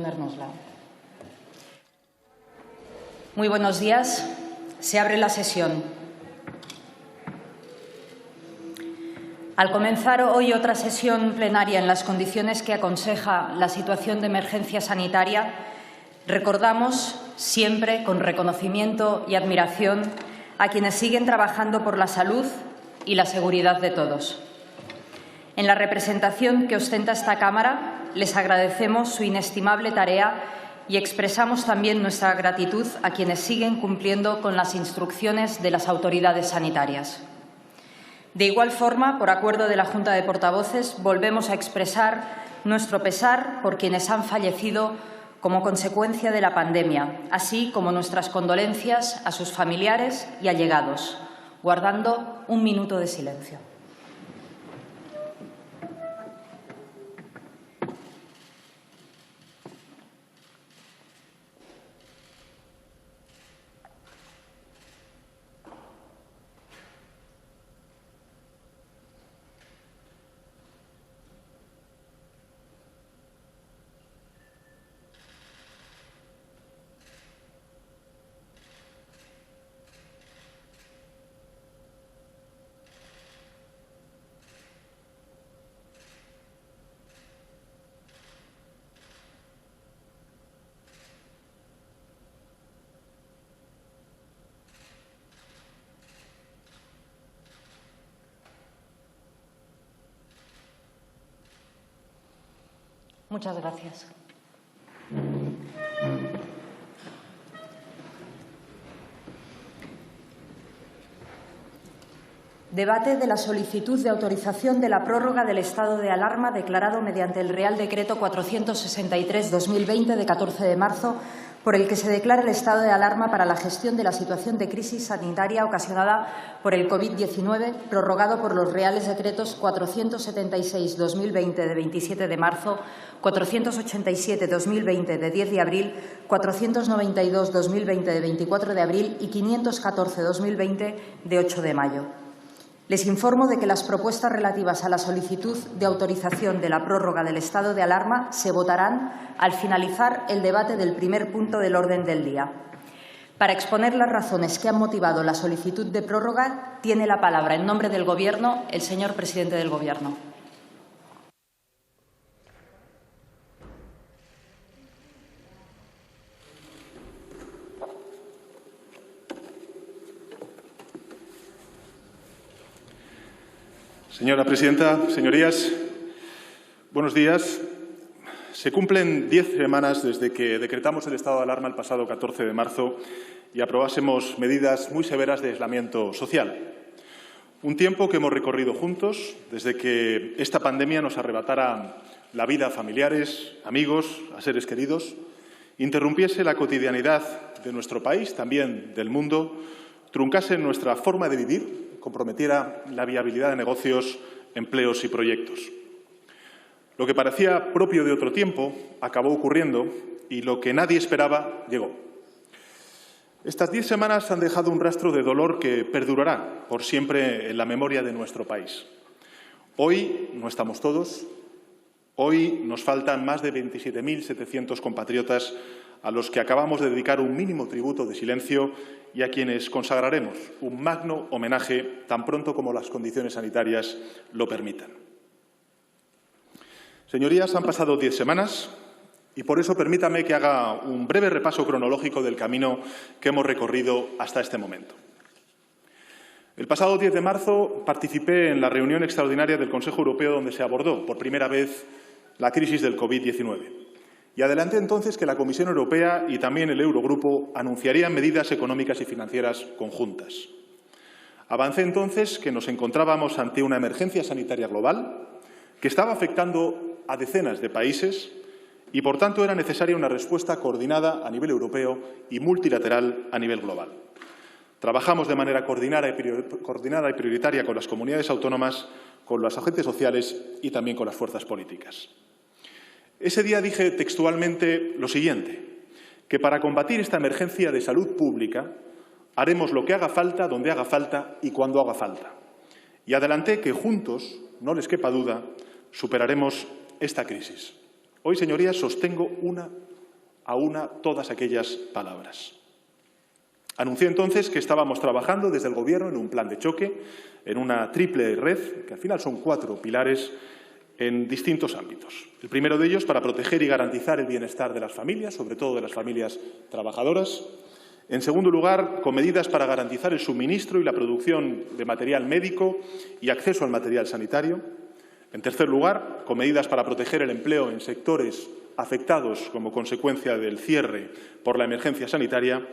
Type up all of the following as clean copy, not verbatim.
ponérnosla. Muy buenos días. Se abre la sesión. Al comenzar hoy otra sesión plenaria en las condiciones que aconseja la situación de emergencia sanitaria, recordamos siempre con reconocimiento y admiración a quienes siguen trabajando por la salud y la seguridad de todos. En la representación que ostenta esta Cámara, les agradecemos su inestimable tarea y expresamos también nuestra gratitud a quienes siguen cumpliendo con las instrucciones de las autoridades sanitarias. De igual forma, por acuerdo de la Junta de Portavoces, volvemos a expresar nuestro pesar por quienes han fallecido como consecuencia de la pandemia, así como nuestras condolencias a sus familiares y allegados, guardando un minuto de silencio. Muchas gracias. Debate de la solicitud de autorización de la prórroga del estado de alarma declarado mediante el Real Decreto 463/2020 de 14 de marzo, por el que se declara el estado de alarma para la gestión de la situación de crisis sanitaria ocasionada por el COVID-19, prorrogado por los Reales Decretos 476/2020 de 27 de marzo, 487/2020 de 10 de abril, 492/2020 de 24 de abril y 514/2020 de 8 de mayo. Les informo de que las propuestas relativas a la solicitud de autorización de la prórroga del estado de alarma se votarán al finalizar el debate del primer punto del orden del día. Para exponer las razones que han motivado la solicitud de prórroga, tiene la palabra en nombre del Gobierno el señor presidente del Gobierno. Señora presidenta, señorías, buenos días. Se cumplen 10 semanas desde que decretamos el estado de alarma el pasado 14 de marzo y aprobásemos medidas muy severas de aislamiento social. Un tiempo que hemos recorrido juntos desde que esta pandemia nos arrebatara la vida a familiares, amigos, a seres queridos, interrumpiese la cotidianidad de nuestro país, también del mundo, truncase nuestra forma de vivir, comprometiera la viabilidad de negocios, empleos y proyectos. Lo que parecía propio de otro tiempo acabó ocurriendo y lo que nadie esperaba llegó. Estas 10 semanas han dejado un rastro de dolor que perdurará por siempre en la memoria de nuestro país. Hoy no estamos todos. Hoy nos faltan más de 27.700 compatriotas a los que acabamos de dedicar un mínimo tributo de silencio y a quienes consagraremos un magno homenaje tan pronto como las condiciones sanitarias lo permitan. Señorías, han pasado 10 semanas y por eso permítame que haga un breve repaso cronológico del camino que hemos recorrido hasta este momento. El pasado 10 de marzo participé en la reunión extraordinaria del Consejo Europeo donde se abordó por primera vez la crisis del COVID-19. Y adelanté entonces que la Comisión Europea y también el Eurogrupo anunciarían medidas económicas y financieras conjuntas. Avancé entonces que nos encontrábamos ante una emergencia sanitaria global que estaba afectando a decenas de países y, por tanto, era necesaria una respuesta coordinada a nivel europeo y multilateral a nivel global. Trabajamos de manera coordinada y prioritaria con las comunidades autónomas, con los agentes sociales y también con las fuerzas políticas. Ese día dije textualmente lo siguiente, que para combatir esta emergencia de salud pública haremos lo que haga falta, donde haga falta y cuando haga falta. Y adelanté que juntos, no les quepa duda, superaremos esta crisis. Hoy, señorías, sostengo una una todas aquellas palabras. Anuncié entonces que estábamos trabajando desde el Gobierno en un plan de choque, en una triple red, que al final son 4 pilares en distintos ámbitos. El primero de ellos para proteger y garantizar el bienestar de las familias, sobre todo de las familias trabajadoras. En segundo lugar, con medidas para garantizar el suministro y la producción de material médico y acceso al material sanitario. En tercer lugar, con medidas para proteger el empleo en sectores afectados como consecuencia del cierre por la emergencia sanitaria.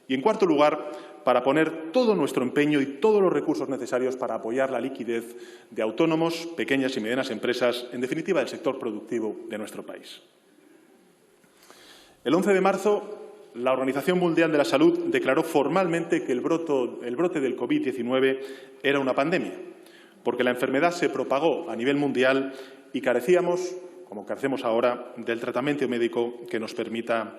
Y, en cuarto lugar, para poner todo nuestro empeño y todos los recursos necesarios para apoyar la liquidez de autónomos, pequeñas y medianas empresas, en definitiva, del sector productivo de nuestro país. El 11 de marzo, la Organización Mundial de la Salud declaró formalmente que el brote del COVID-19 era una pandemia, porque la enfermedad se propagó a nivel mundial y carecíamos, como carecemos ahora, del tratamiento médico que nos permita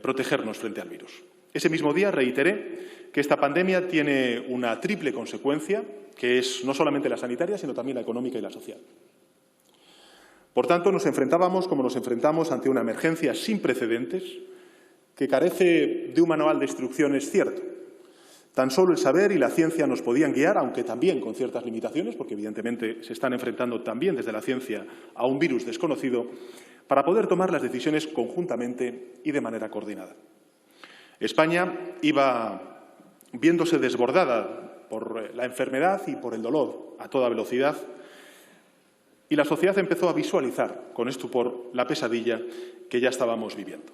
protegernos frente al virus. Ese mismo día reiteré que esta pandemia tiene una triple consecuencia, que es no solamente la sanitaria, sino también la económica y la social. Por tanto, nos enfrentábamos, como nos enfrentamos, ante una emergencia sin precedentes que carece de un manual de instrucciones cierto. Tan solo el saber y la ciencia nos podían guiar, aunque también con ciertas limitaciones, porque evidentemente se están enfrentando también desde la ciencia a un virus desconocido, para poder tomar las decisiones conjuntamente y de manera coordinada. España iba viéndose desbordada por la enfermedad y por el dolor a toda velocidad, y la sociedad empezó a visualizar con estupor la pesadilla que ya estábamos viviendo.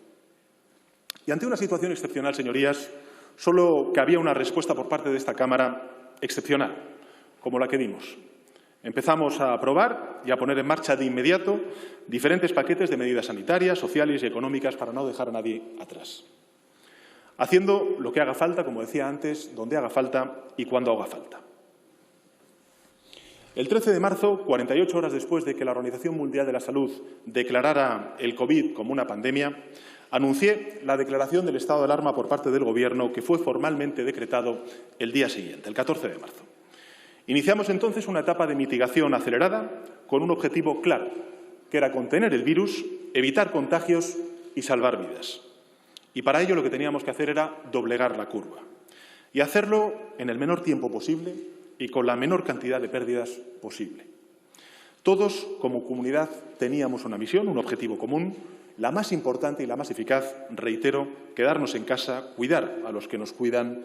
Y ante una situación excepcional, señorías, solo cabía una respuesta por parte de esta Cámara excepcional, como la que dimos. Empezamos a aprobar y a poner en marcha de inmediato diferentes paquetes de medidas sanitarias, sociales y económicas para no dejar a nadie atrás, haciendo lo que haga falta, como decía antes, donde haga falta y cuando haga falta. El 13 de marzo, 48 horas después de que la Organización Mundial de la Salud declarara el COVID como una pandemia, anuncié la declaración del estado de alarma por parte del Gobierno, que fue formalmente decretado el día siguiente, el 14 de marzo. Iniciamos entonces una etapa de mitigación acelerada con un objetivo claro, que era contener el virus, evitar contagios y salvar vidas. Y para ello lo que teníamos que hacer era doblegar la curva y hacerlo en el menor tiempo posible y con la menor cantidad de pérdidas posible. Todos, como comunidad, teníamos una misión, un objetivo común, la más importante y la más eficaz, reitero, quedarnos en casa, cuidar a los que nos cuidan,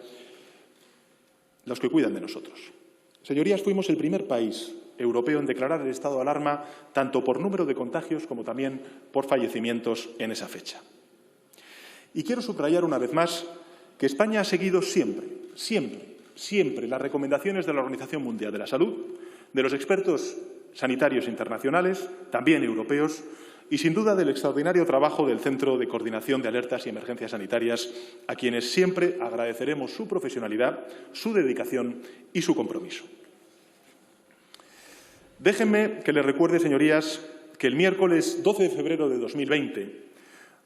los que cuidan de nosotros. Señorías, fuimos el primer país europeo en declarar el estado de alarma tanto por número de contagios como también por fallecimientos en esa fecha. Y quiero subrayar una vez más que España ha seguido siempre las recomendaciones de la Organización Mundial de la Salud, de los expertos sanitarios internacionales, también europeos, y sin duda del extraordinario trabajo del Centro de Coordinación de Alertas y Emergencias Sanitarias, a quienes siempre agradeceremos su profesionalidad, su dedicación y su compromiso. Déjenme que les recuerde, señorías, que el miércoles 12 de febrero de 2020,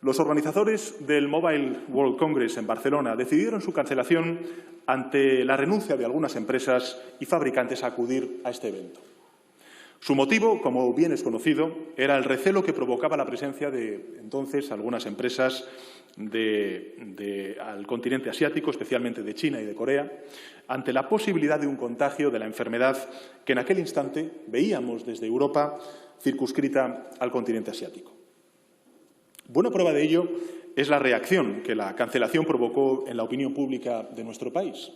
los organizadores del Mobile World Congress en Barcelona decidieron su cancelación ante la renuncia de algunas empresas y fabricantes a acudir a este evento. Su motivo, como bien es conocido, era el recelo que provocaba la presencia de, entonces, algunas empresas al continente asiático, especialmente de China y de Corea, ante la posibilidad de un contagio de la enfermedad que en aquel instante veíamos desde Europa circunscrita al continente asiático. Buena prueba de ello es la reacción que la cancelación provocó en la opinión pública de nuestro país.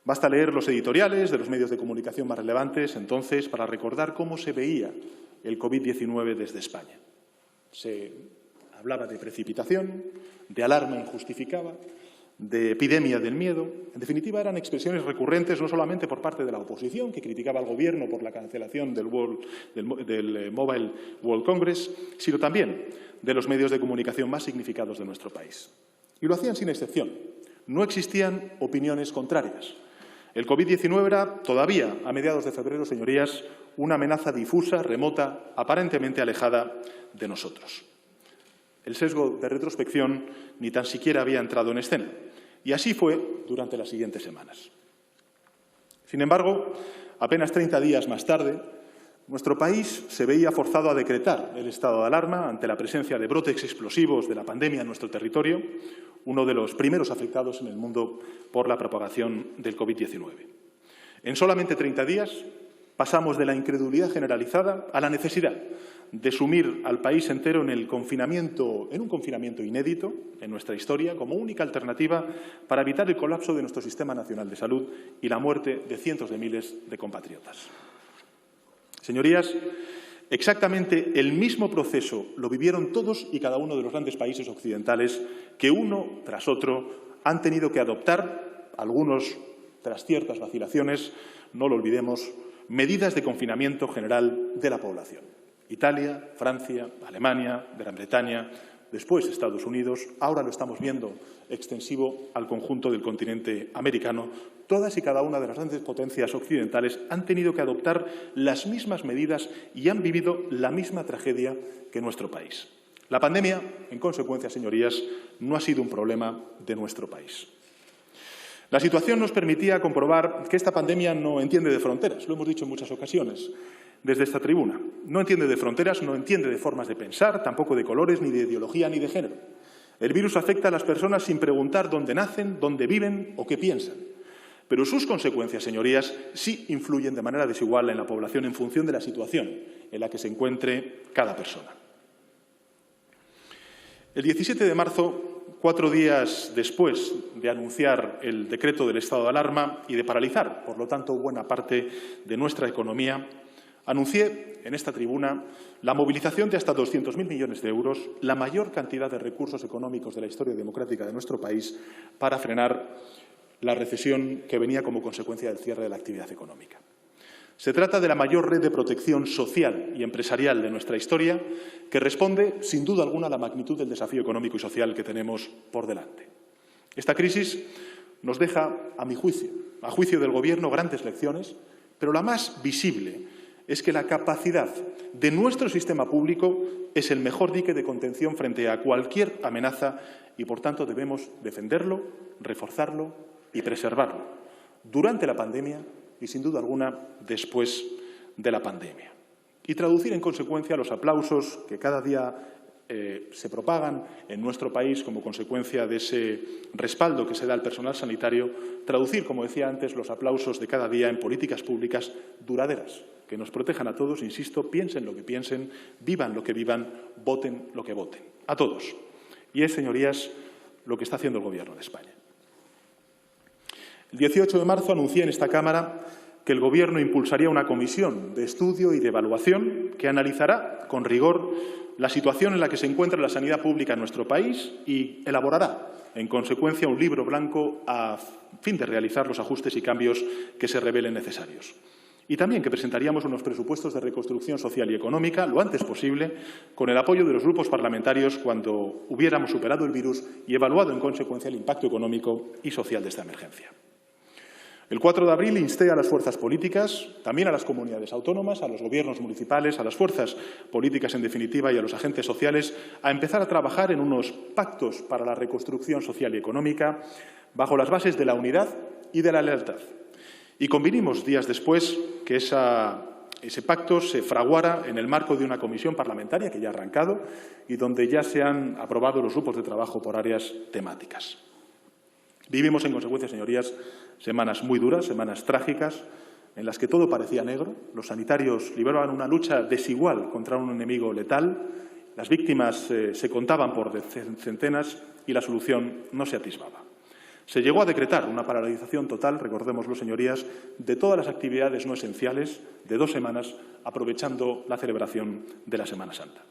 Basta leer los editoriales de los medios de comunicación más relevantes entonces para recordar cómo se veía el COVID-19 desde España. Se hablaba de precipitación, de alarma injustificada, de epidemia del miedo. En definitiva, eran expresiones recurrentes no solamente por parte de la oposición, que criticaba al Gobierno por la cancelación del Mobile World Congress, sino también de los medios de comunicación más significados de nuestro país. Y lo hacían sin excepción. No existían opiniones contrarias. El COVID-19 era todavía, a mediados de febrero, señorías, una amenaza difusa, remota, aparentemente alejada de nosotros. El sesgo de retrospección ni tan siquiera había entrado en escena. Y así fue durante las siguientes semanas. Sin embargo, apenas 30 días más tarde, nuestro país se veía forzado a decretar el estado de alarma ante la presencia de brotes explosivos de la pandemia en nuestro territorio, uno de los primeros afectados en el mundo por la propagación del COVID-19. En solamente 30 días pasamos de la incredulidad generalizada a la necesidad de sumir al país entero en un confinamiento inédito en nuestra historia como única alternativa para evitar el colapso de nuestro Sistema Nacional de Salud y la muerte de cientos de miles de compatriotas. Señorías, exactamente el mismo proceso lo vivieron todos y cada uno de los grandes países occidentales que uno tras otro han tenido que adoptar, algunos tras ciertas vacilaciones, no lo olvidemos, medidas de confinamiento general de la población. Italia, Francia, Alemania, Gran Bretaña, después Estados Unidos, ahora lo estamos viendo extensivo al conjunto del continente americano. Todas y cada una de las grandes potencias occidentales han tenido que adoptar las mismas medidas y han vivido la misma tragedia que nuestro país. La pandemia, en consecuencia, señorías, no ha sido un problema de nuestro país. La situación nos permitía comprobar que esta pandemia no entiende de fronteras, lo hemos dicho en muchas ocasiones desde esta tribuna. No entiende de fronteras, no entiende de formas de pensar, tampoco de colores, ni de ideología, ni de género. El virus afecta a las personas sin preguntar dónde nacen, dónde viven o qué piensan. Pero sus consecuencias, señorías, sí influyen de manera desigual en la población en función de la situación en la que se encuentre cada persona. El 17 de marzo, 4 días después de anunciar el decreto del estado de alarma y de paralizar, por lo tanto, buena parte de nuestra economía, anuncié en esta tribuna la movilización de hasta 200.000 millones de euros, la mayor cantidad de recursos económicos de la historia democrática de nuestro país, para frenar la recesión que venía como consecuencia del cierre de la actividad económica. Se trata de la mayor red de protección social y empresarial de nuestra historia, que responde, sin duda alguna, a la magnitud del desafío económico y social que tenemos por delante. Esta crisis nos deja, a mi juicio, a juicio del Gobierno, grandes lecciones, pero la más visible es que la capacidad de nuestro sistema público es el mejor dique de contención frente a cualquier amenaza y, por tanto, debemos defenderlo, reforzarlo y preservarlo durante la pandemia y, sin duda alguna, después de la pandemia. Y traducir, en consecuencia, los aplausos que cada día se propagan en nuestro país como consecuencia de ese respaldo que se da al personal sanitario, traducir, como decía antes, los aplausos de cada día en políticas públicas duraderas, que nos protejan a todos, insisto, piensen lo que piensen, vivan lo que vivan, voten lo que voten, a todos. Y es, señorías, lo que está haciendo el Gobierno de España. El 18 de marzo anuncié en esta Cámara que el Gobierno impulsaría una comisión de estudio y de evaluación que analizará con rigor la situación en la que se encuentra la sanidad pública en nuestro país y elaborará, en consecuencia, un libro blanco a fin de realizar los ajustes y cambios que se revelen necesarios. Y también que presentaríamos unos presupuestos de reconstrucción social y económica lo antes posible, con el apoyo de los grupos parlamentarios cuando hubiéramos superado el virus y evaluado, en consecuencia, el impacto económico y social de esta emergencia. El 4 de abril insté a las fuerzas políticas, también a las comunidades autónomas, a los gobiernos municipales, a las fuerzas políticas en definitiva y a los agentes sociales a empezar a trabajar en unos pactos para la reconstrucción social y económica bajo las bases de la unidad y de la lealtad. Y convinimos días después que ese pacto se fraguara en el marco de una comisión parlamentaria que ya ha arrancado y donde ya se han aprobado los grupos de trabajo por áreas temáticas. Vivimos, en consecuencia, señorías, semanas muy duras, semanas trágicas, en las que todo parecía negro. Los sanitarios libraban una lucha desigual contra un enemigo letal. Las víctimas se contaban por centenas y la solución no se atisbaba. Se llegó a decretar una paralización total, recordémoslo, señorías, de todas las actividades no esenciales de 2 semanas, aprovechando la celebración de la Semana Santa.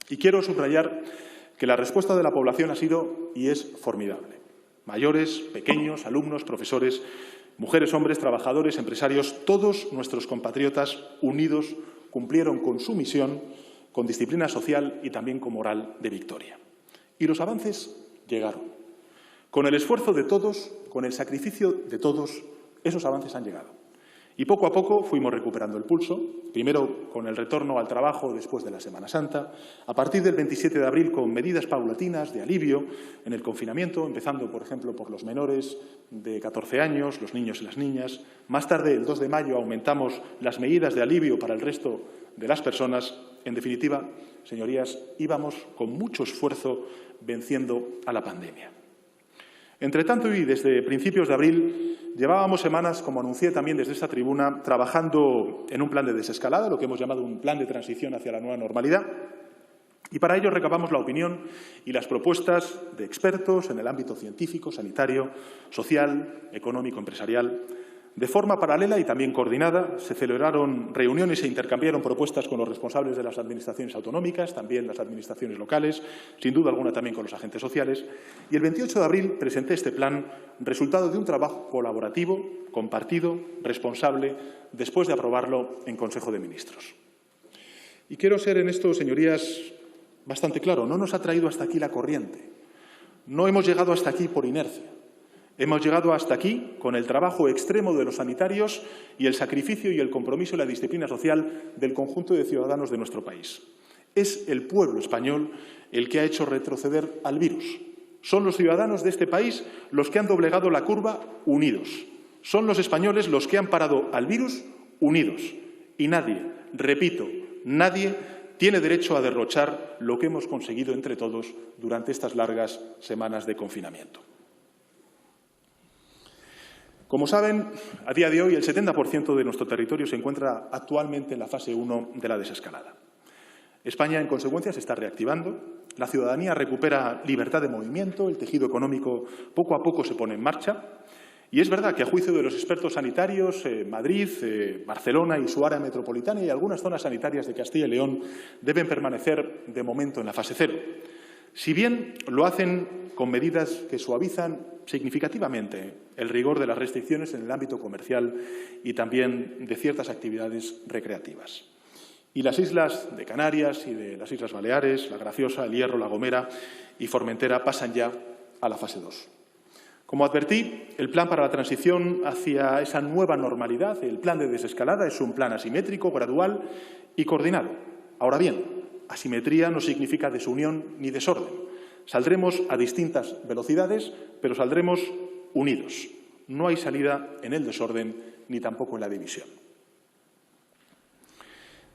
Y quiero subrayar que la respuesta de la población ha sido y es formidable. Mayores, pequeños, alumnos, profesores, mujeres, hombres, trabajadores, empresarios, todos nuestros compatriotas unidos cumplieron con su misión, con disciplina social y también con moral de victoria. Y los avances llegaron. Con el esfuerzo de todos, con el sacrificio de todos, esos avances han llegado. Y poco a poco fuimos recuperando el pulso, primero con el retorno al trabajo después de la Semana Santa, a partir del 27 de abril con medidas paulatinas de alivio en el confinamiento, empezando, por ejemplo, por los menores de 14 años, los niños y las niñas. Más tarde, el 2 de mayo, aumentamos las medidas de alivio para el resto de las personas. En definitiva, señorías, íbamos con mucho esfuerzo venciendo a la pandemia. Entre tanto, y desde principios de abril, llevábamos semanas, como anuncié también desde esta tribuna, trabajando en un plan de desescalada, lo que hemos llamado un plan de transición hacia la nueva normalidad, y para ello recabamos la opinión y las propuestas de expertos en el ámbito científico, sanitario, social, económico, empresarial. De forma paralela y también coordinada, se celebraron reuniones e intercambiaron propuestas con los responsables de las administraciones autonómicas, también las administraciones locales, sin duda alguna también con los agentes sociales. Y el 28 de abril presenté este plan, resultado de un trabajo colaborativo, compartido, responsable, después de aprobarlo en Consejo de Ministros. Y quiero ser en esto, señorías, bastante claro. No nos ha traído hasta aquí la corriente. No hemos llegado hasta aquí por inercia. Hemos llegado hasta aquí con el trabajo extremo de los sanitarios y el sacrificio y el compromiso y la disciplina social del conjunto de ciudadanos de nuestro país. Es el pueblo español el que ha hecho retroceder al virus. Son los ciudadanos de este país los que han doblegado la curva unidos. Son los españoles los que han parado al virus unidos. Y nadie, repito, nadie tiene derecho a derrochar lo que hemos conseguido entre todos durante estas largas semanas de confinamiento. Como saben, a día de hoy el 70% de nuestro territorio se encuentra actualmente en la fase 1 de la desescalada. España, en consecuencia, se está reactivando, la ciudadanía recupera libertad de movimiento, el tejido económico poco a poco se pone en marcha. Y es verdad que, a juicio de los expertos sanitarios, Madrid, Barcelona y su área metropolitana y algunas zonas sanitarias de Castilla y León deben permanecer de momento en la fase 0. Si bien lo hacen con medidas que suavizan significativamente el rigor de las restricciones en el ámbito comercial y también de ciertas actividades recreativas. Y las islas de Canarias y de las Islas Baleares, La Graciosa, El Hierro, La Gomera y Formentera pasan ya a la fase 2. Como advertí, el plan para la transición hacia esa nueva normalidad, el plan de desescalada, es un plan asimétrico, gradual y coordinado. Ahora bien, asimetría no significa desunión ni desorden. Saldremos a distintas velocidades, pero saldremos unidos. No hay salida en el desorden ni tampoco en la división.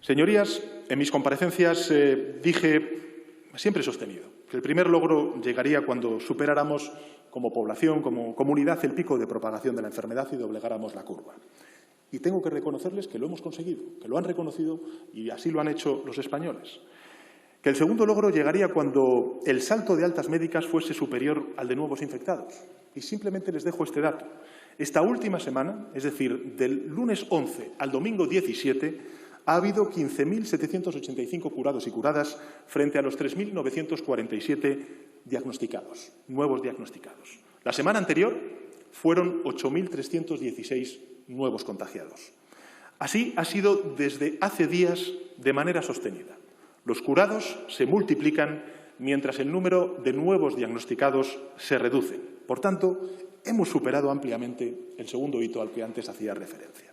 Señorías, en mis comparecencias siempre he sostenido que el primer logro llegaría cuando superáramos como población, como comunidad, el pico de propagación de la enfermedad y doblegáramos la curva. Y tengo que reconocerles que lo hemos conseguido, que lo han reconocido y así lo han hecho los españoles. Que el segundo logro llegaría cuando el salto de altas médicas fuese superior al de nuevos infectados. Y simplemente les dejo este dato. Esta última semana, es decir, del lunes 11 al domingo 17, ha habido 15.785 curados y curadas frente a los 3.947 diagnosticados, nuevos diagnosticados. La semana anterior fueron 8.316 nuevos contagiados. Así ha sido desde hace días de manera sostenida. Los curados se multiplican mientras el número de nuevos diagnosticados se reduce. Por tanto, hemos superado ampliamente el segundo hito al que antes hacía referencia.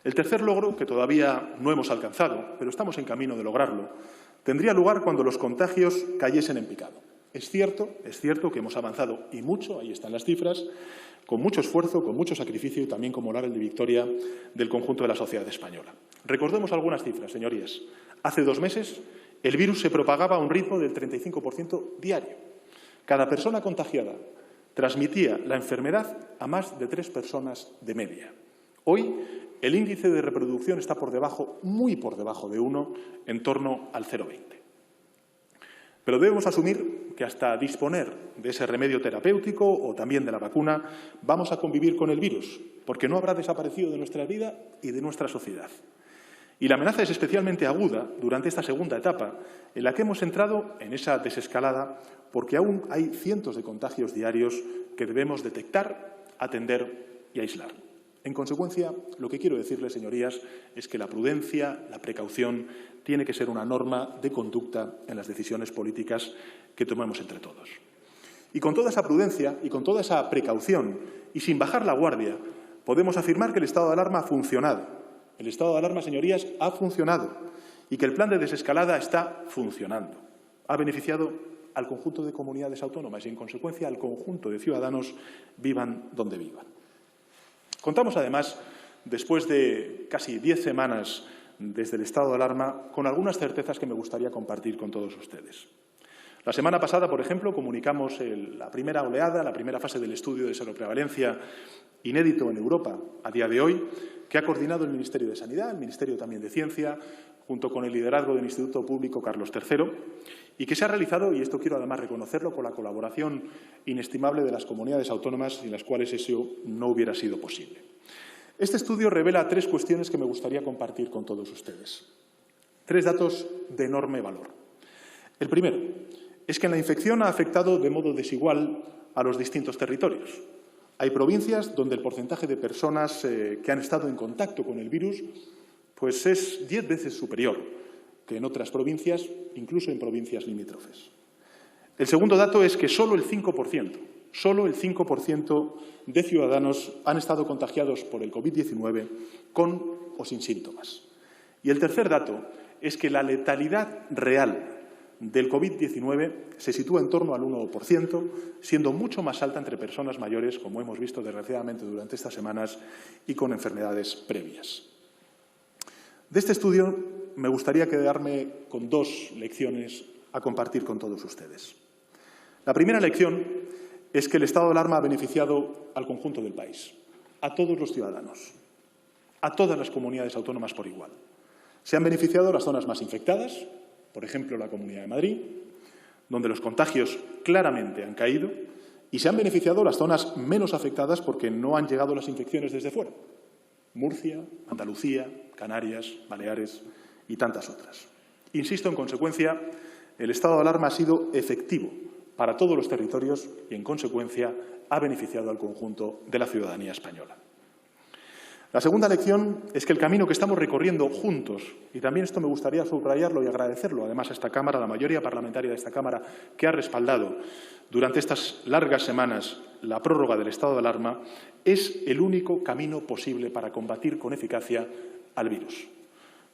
El tercer logro, que todavía no hemos alcanzado, pero estamos en camino de lograrlo, tendría lugar cuando los contagios cayesen en picado. Es cierto que hemos avanzado y mucho, ahí están las cifras, con mucho esfuerzo, con mucho sacrificio y también con moral de victoria del conjunto de la sociedad española. Recordemos algunas cifras, señorías. Hace 2 meses el virus se propagaba a un ritmo del 35% diario. Cada persona contagiada transmitía la enfermedad a más de 3 personas de media. Hoy el índice de reproducción está por debajo, muy por debajo de 1, en torno al 0,20. Pero debemos asumir que hasta disponer de ese remedio terapéutico o también de la vacuna vamos a convivir con el virus, porque no habrá desaparecido de nuestra vida y de nuestra sociedad. Y la amenaza es especialmente aguda durante esta segunda etapa, en la que hemos entrado en esa desescalada, porque aún hay cientos de contagios diarios que debemos detectar, atender y aislar. En consecuencia, lo que quiero decirles, señorías, es que la prudencia, la precaución, tiene que ser una norma de conducta en las decisiones políticas que tomemos entre todos. Y con toda esa prudencia y con toda esa precaución, y sin bajar la guardia, podemos afirmar que el estado de alarma ha funcionado. El estado de alarma, señorías, ha funcionado y que el plan de desescalada está funcionando. Ha beneficiado al conjunto de comunidades autónomas y, en consecuencia, al conjunto de ciudadanos, vivan donde vivan. Contamos, además, después de casi 10 semanas desde el estado de alarma, con algunas certezas que me gustaría compartir con todos ustedes. La semana pasada, por ejemplo, comunicamos la primera oleada, la primera fase del estudio de seroprevalencia inédito en Europa a día de hoy, que ha coordinado el Ministerio de Sanidad, el Ministerio también de Ciencia, junto con el liderazgo del Instituto Público Carlos III, y que se ha realizado, y esto quiero además reconocerlo, con la colaboración inestimable de las comunidades autónomas, sin las cuales eso no hubiera sido posible. Este estudio revela 3 cuestiones que me gustaría compartir con todos ustedes. 3 datos de enorme valor. El primero es que la infección ha afectado de modo desigual a los distintos territorios. Hay provincias donde el porcentaje de personas que han estado en contacto con el virus pues es 10 veces superior que en otras provincias, incluso en provincias limítrofes. El segundo dato es que solo el 5% de ciudadanos han estado contagiados por el COVID-19 con o sin síntomas. Y el tercer dato es que la letalidad real del COVID-19 se sitúa en torno al 1%, siendo mucho más alta entre personas mayores, como hemos visto desgraciadamente durante estas semanas, y con enfermedades previas. De este estudio me gustaría quedarme con 2 lecciones a compartir con todos ustedes. La primera lección es que el estado de alarma ha beneficiado al conjunto del país, a todos los ciudadanos, a todas las comunidades autónomas por igual. Se han beneficiado las zonas más infectadas, por ejemplo, la Comunidad de Madrid, donde los contagios claramente han caído, y se han beneficiado las zonas menos afectadas porque no han llegado las infecciones desde fuera. Murcia, Andalucía, Canarias, Baleares y tantas otras. Insisto, en consecuencia, el estado de alarma ha sido efectivo para todos los territorios y, en consecuencia, ha beneficiado al conjunto de la ciudadanía española. La segunda lección es que el camino que estamos recorriendo juntos, y también esto me gustaría subrayarlo y agradecerlo además a esta Cámara, a la mayoría parlamentaria de esta Cámara, que ha respaldado durante estas largas semanas la prórroga del estado de alarma, es el único camino posible para combatir con eficacia al virus.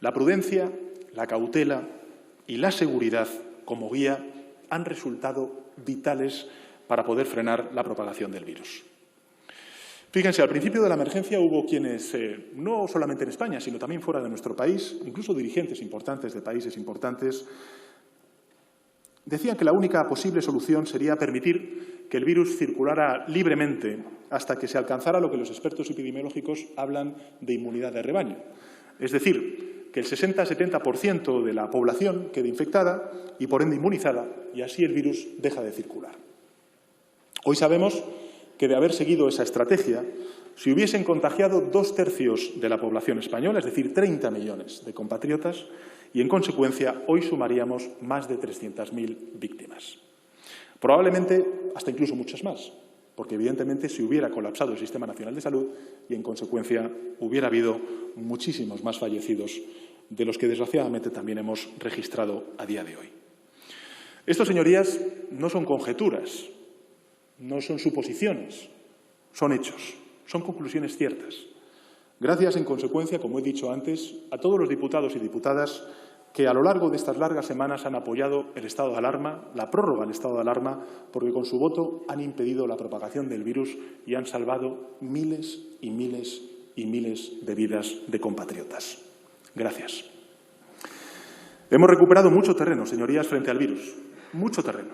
La prudencia, la cautela y la seguridad como guía han resultado vitales para poder frenar la propagación del virus. Fíjense, al principio de la emergencia hubo quienes, no solamente en España, sino también fuera de nuestro país, incluso dirigentes importantes de países importantes, decían que la única posible solución sería permitir que el virus circulara libremente hasta que se alcanzara lo que los expertos epidemiológicos hablan de inmunidad de rebaño. Es decir, que el 60-70% de la población quede infectada y, por ende, inmunizada, y así el virus deja de circular. Hoy sabemos que, de haber seguido esa estrategia, se hubiesen contagiado 2/3 de la población española, es decir, 30 millones de compatriotas, y, en consecuencia, hoy sumaríamos más de 300.000 víctimas. Probablemente hasta incluso muchas más, porque, evidentemente, se hubiera colapsado el Sistema Nacional de Salud y, en consecuencia, hubiera habido muchísimos más fallecidos de los que, desgraciadamente, también hemos registrado a día de hoy. Esto, señorías, no son conjeturas, no son suposiciones, son hechos, son conclusiones ciertas. Gracias, en consecuencia, como he dicho antes, a todos los diputados y diputadas que a lo largo de estas largas semanas han apoyado el estado de alarma, la prórroga del estado de alarma, porque con su voto han impedido la propagación del virus y han salvado miles y miles y miles de vidas de compatriotas. Gracias. Hemos recuperado mucho terreno, señorías, frente al virus, mucho terreno.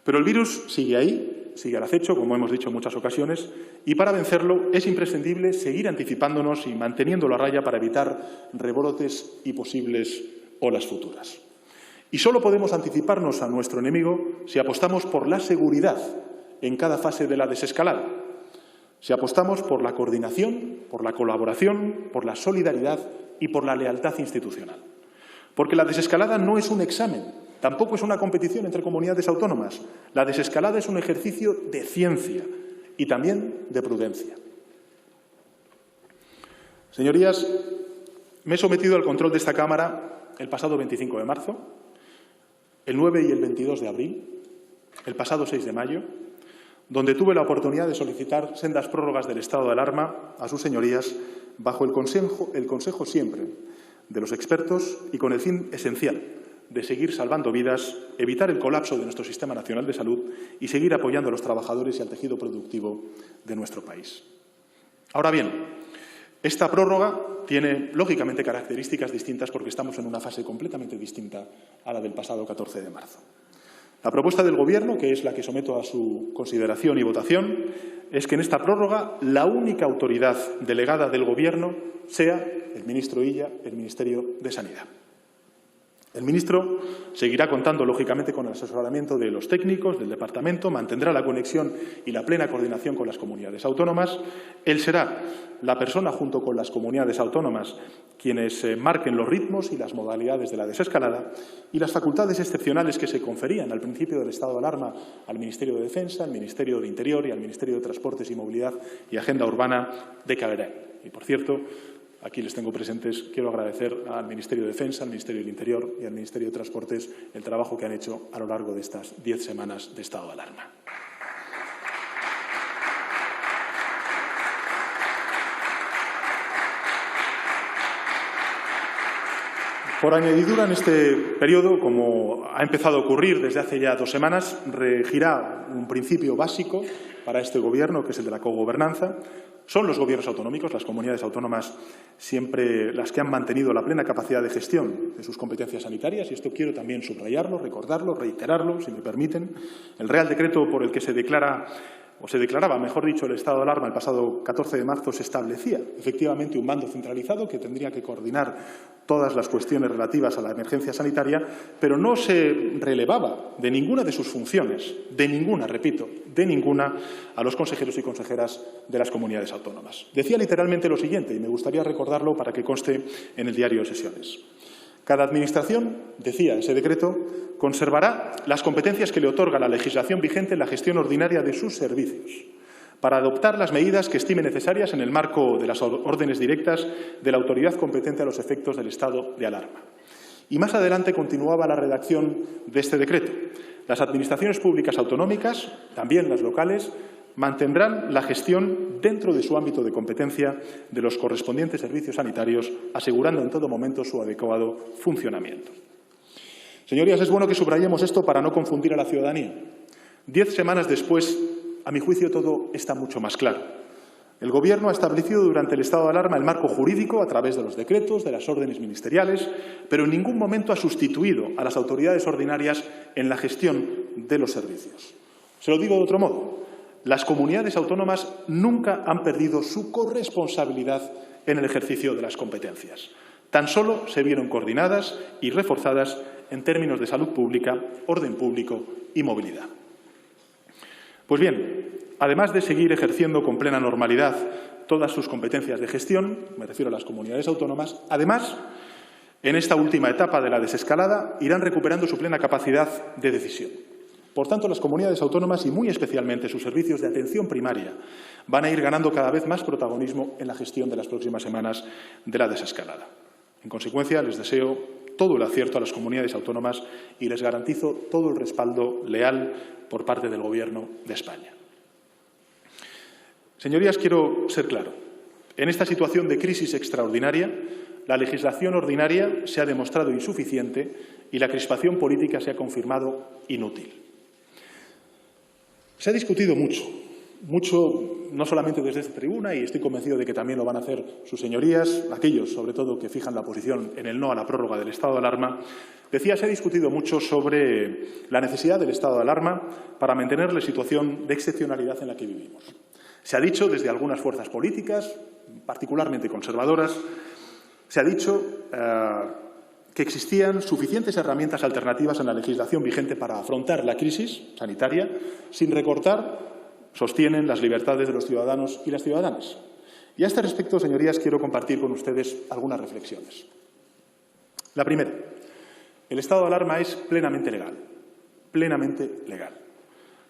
Pero el virus sigue ahí, sigue al acecho, como hemos dicho en muchas ocasiones, y para vencerlo es imprescindible seguir anticipándonos y manteniéndolo a raya para evitar rebrotes y posibles olas futuras. Y solo podemos anticiparnos a nuestro enemigo si apostamos por la seguridad en cada fase de la desescalada, si apostamos por la coordinación, por la colaboración, por la solidaridad y por la lealtad institucional. Porque la desescalada no es un examen, tampoco es una competición entre comunidades autónomas. La desescalada es un ejercicio de ciencia y también de prudencia. Señorías, me he sometido al control de esta Cámara el pasado 25 de marzo, el 9 y el 22 de abril, el pasado 6 de mayo, donde tuve la oportunidad de solicitar sendas prórrogas del estado de alarma a sus señorías bajo el consejo siempre de los expertos y con el fin esencial de seguir salvando vidas, evitar el colapso de nuestro Sistema Nacional de Salud y seguir apoyando a los trabajadores y al tejido productivo de nuestro país. Ahora bien, esta prórroga tiene, lógicamente, características distintas porque estamos en una fase completamente distinta a la del pasado 14 de marzo. La propuesta del Gobierno, que es la que someto a su consideración y votación, es que en esta prórroga la única autoridad delegada del Gobierno sea el ministro Illa, el Ministerio de Sanidad. El ministro seguirá contando, lógicamente, con el asesoramiento de los técnicos del departamento, mantendrá la conexión y la plena coordinación con las comunidades autónomas. Él será la persona, junto con las comunidades autónomas, quienes marquen los ritmos y las modalidades de la desescalada y las facultades excepcionales que se conferían al principio del estado de alarma al Ministerio de Defensa, al Ministerio de Interior y al Ministerio de Transportes y Movilidad y Agenda Urbana decaerán. Y, por cierto, aquí les tengo presentes, quiero agradecer al Ministerio de Defensa, al Ministerio del Interior y al Ministerio de Transportes el trabajo que han hecho a lo largo de estas 10 semanas de estado de alarma. Por añadidura, en este periodo, como ha empezado a ocurrir desde hace ya 2 semanas, regirá un principio básico para este Gobierno, que es el de la cogobernanza. Son los gobiernos autonómicos, las comunidades autónomas, siempre las que han mantenido la plena capacidad de gestión de sus competencias sanitarias, y esto quiero también subrayarlo, recordarlo, reiterarlo, si me permiten. El Real Decreto por el que se declaraba, mejor dicho, el estado de alarma el pasado 14 de marzo, se establecía efectivamente un mando centralizado que tendría que coordinar todas las cuestiones relativas a la emergencia sanitaria, pero no se relevaba de ninguna de sus funciones, de ninguna, repito, de ninguna, a los consejeros y consejeras de las comunidades autónomas. Decía literalmente lo siguiente, y me gustaría recordarlo para que conste en el diario de sesiones. Cada administración, decía ese decreto, conservará las competencias que le otorga la legislación vigente en la gestión ordinaria de sus servicios, para adoptar las medidas que estime necesarias en el marco de las órdenes directas de la autoridad competente a los efectos del estado de alarma. Y más adelante continuaba la redacción de este decreto. Las administraciones públicas autonómicas, también las locales, mantendrán la gestión dentro de su ámbito de competencia de los correspondientes servicios sanitarios, asegurando en todo momento su adecuado funcionamiento. Señorías, es bueno que subrayemos esto para no confundir a la ciudadanía. 10 semanas después, a mi juicio, todo está mucho más claro. El Gobierno ha establecido durante el estado de alarma el marco jurídico a través de los decretos, de las órdenes ministeriales, pero en ningún momento ha sustituido a las autoridades ordinarias en la gestión de los servicios. Se lo digo de otro modo. Las comunidades autónomas nunca han perdido su corresponsabilidad en el ejercicio de las competencias. Tan solo se vieron coordinadas y reforzadas en términos de salud pública, orden público y movilidad. Pues bien, además de seguir ejerciendo con plena normalidad todas sus competencias de gestión, me refiero a las comunidades autónomas, además, en esta última etapa de la desescalada, irán recuperando su plena capacidad de decisión. Por tanto, las comunidades autónomas y muy especialmente sus servicios de atención primaria van a ir ganando cada vez más protagonismo en la gestión de las próximas semanas de la desescalada. En consecuencia, les deseo todo el acierto a las comunidades autónomas y les garantizo todo el respaldo leal por parte del Gobierno de España. Señorías, quiero ser claro. En esta situación de crisis extraordinaria, la legislación ordinaria se ha demostrado insuficiente y la crispación política se ha confirmado inútil. Se ha discutido mucho, no solamente desde esta tribuna, y estoy convencido de que también lo van a hacer sus señorías, aquellos, sobre todo, que fijan la posición en el no a la prórroga del estado de alarma. Decía, se ha discutido mucho sobre la necesidad del estado de alarma para mantener la situación de excepcionalidad en la que vivimos. Se ha dicho desde algunas fuerzas políticas, particularmente conservadoras, se ha dicho que existían suficientes herramientas alternativas en la legislación vigente para afrontar la crisis sanitaria sin recortar, sostienen, las libertades de los ciudadanos y las ciudadanas. Y a este respecto, señorías, quiero compartir con ustedes algunas reflexiones. La primera, el estado de alarma es plenamente legal, plenamente legal.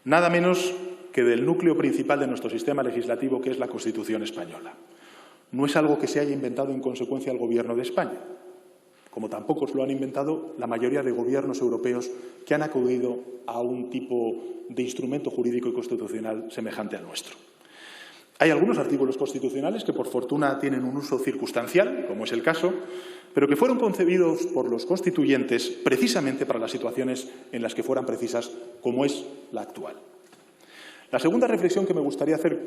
Nada menos que del núcleo principal de nuestro sistema legislativo, que es la Constitución española. No es algo que se haya inventado en consecuencia el Gobierno de España. como tampoco lo han inventado la mayoría de gobiernos europeos que han acudido a un tipo de instrumento jurídico y constitucional semejante al nuestro. Hay algunos artículos constitucionales que, por fortuna, tienen un uso circunstancial, como es el caso, pero que fueron concebidos por los constituyentes precisamente para las situaciones en las que fueran precisas, como es la actual. La segunda reflexión que me gustaría hacer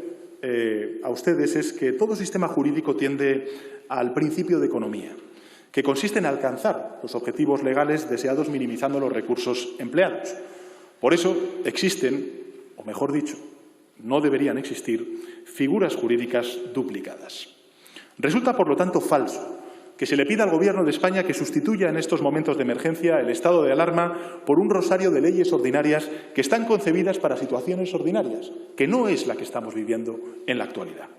a ustedes es que todo sistema jurídico tiende al principio de economía, que consiste en alcanzar los objetivos legales deseados minimizando los recursos empleados. Por eso existen, o mejor dicho, no deberían existir, figuras jurídicas duplicadas. Resulta, por lo tanto, falso que se le pida al Gobierno de España que sustituya en estos momentos de emergencia el estado de alarma por un rosario de leyes ordinarias que están concebidas para situaciones ordinarias, que no es la que estamos viviendo en la actualidad.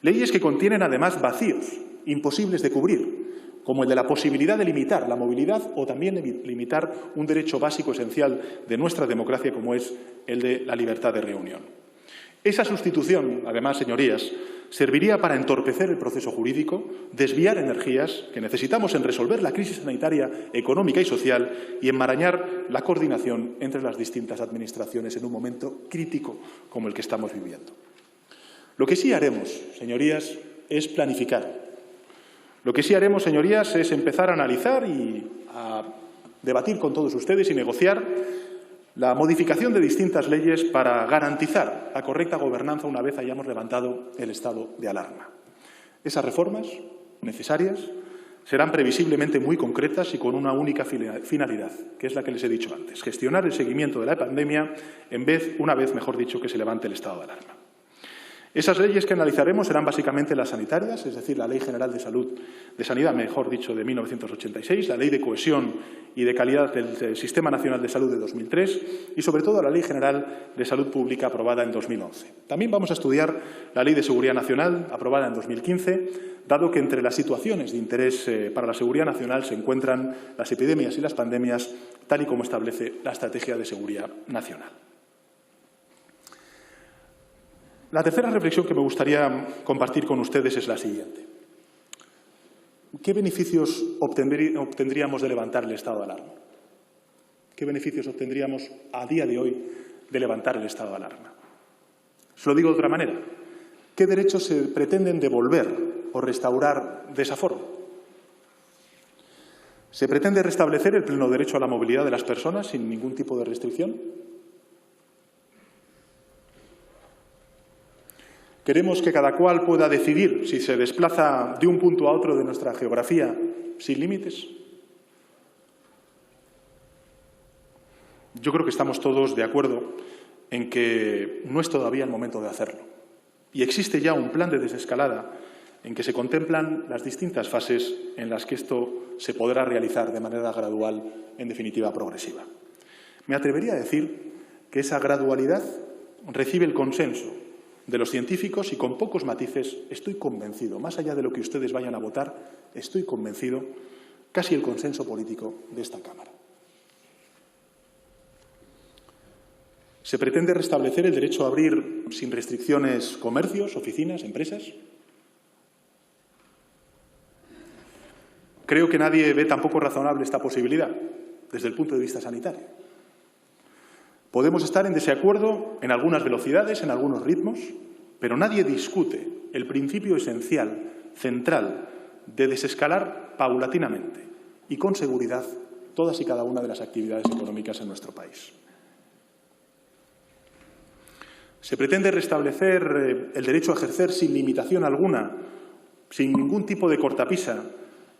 Leyes que contienen, además, vacíos imposibles de cubrir, como el de la posibilidad de limitar la movilidad o también limitar un derecho básico esencial de nuestra democracia, como es el de la libertad de reunión. Esa sustitución, además, señorías, serviría para entorpecer el proceso jurídico, desviar energías que necesitamos en resolver la crisis sanitaria, económica y social y enmarañar la coordinación entre las distintas administraciones en un momento crítico como el que estamos viviendo. Lo que sí haremos, señorías, es planificar. Lo que sí haremos, señorías, es empezar a analizar y a debatir con todos ustedes y negociar la modificación de distintas leyes para garantizar la correcta gobernanza una vez hayamos levantado el estado de alarma. Esas reformas necesarias serán previsiblemente muy concretas y con una única finalidad, que es la que les he dicho antes, gestionar el seguimiento de la pandemia una vez, mejor dicho, que se levante el estado de alarma. Esas leyes que analizaremos serán básicamente las sanitarias, es decir, la Ley General de Sanidad, mejor dicho, de 1986, la Ley de Cohesión y de Calidad del Sistema Nacional de Salud de 2003 y, sobre todo, la Ley General de Salud Pública aprobada en 2011. También vamos a estudiar la Ley de Seguridad Nacional aprobada en 2015, dado que entre las situaciones de interés para la seguridad nacional se encuentran las epidemias y las pandemias, tal y como establece la Estrategia de Seguridad Nacional. La tercera reflexión que me gustaría compartir con ustedes es la siguiente. ¿Qué beneficios obtendríamos de levantar el estado de alarma? ¿Qué beneficios obtendríamos a día de hoy de levantar el estado de alarma? Se lo digo de otra manera. ¿Qué derechos se pretenden devolver o restaurar de esa forma? ¿Se pretende restablecer el pleno derecho a la movilidad de las personas sin ningún tipo de restricción? ¿Queremos que cada cual pueda decidir si se desplaza de un punto a otro de nuestra geografía sin límites? Yo creo que estamos todos de acuerdo en que no es todavía el momento de hacerlo. Y existe ya un plan de desescalada en que se contemplan las distintas fases en las que esto se podrá realizar de manera gradual, en definitiva progresiva. Me atrevería a decir que esa gradualidad recibe el consenso de los científicos y con pocos matices, estoy convencido, más allá de lo que ustedes vayan a votar, estoy convencido, casi el consenso político de esta Cámara. ¿Se pretende restablecer el derecho a abrir sin restricciones comercios, oficinas, empresas? Creo que nadie ve tampoco razonable esta posibilidad desde el punto de vista sanitario. Podemos estar en desacuerdo en algunas velocidades, en algunos ritmos, pero nadie discute el principio esencial, central, de desescalar paulatinamente y con seguridad todas y cada una de las actividades económicas en nuestro país. Se pretende restablecer el derecho a ejercer sin limitación alguna, sin ningún tipo de cortapisa,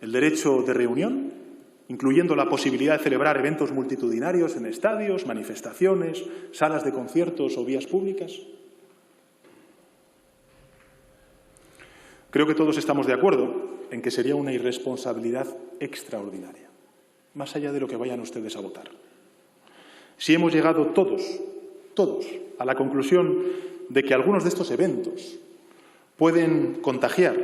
el derecho de reunión, incluyendo la posibilidad de celebrar eventos multitudinarios en estadios, manifestaciones, salas de conciertos o vías públicas. Creo que todos estamos de acuerdo en que sería una irresponsabilidad extraordinaria, más allá de lo que vayan ustedes a votar. Si hemos llegado todos, a la conclusión de que algunos de estos eventos pueden contagiar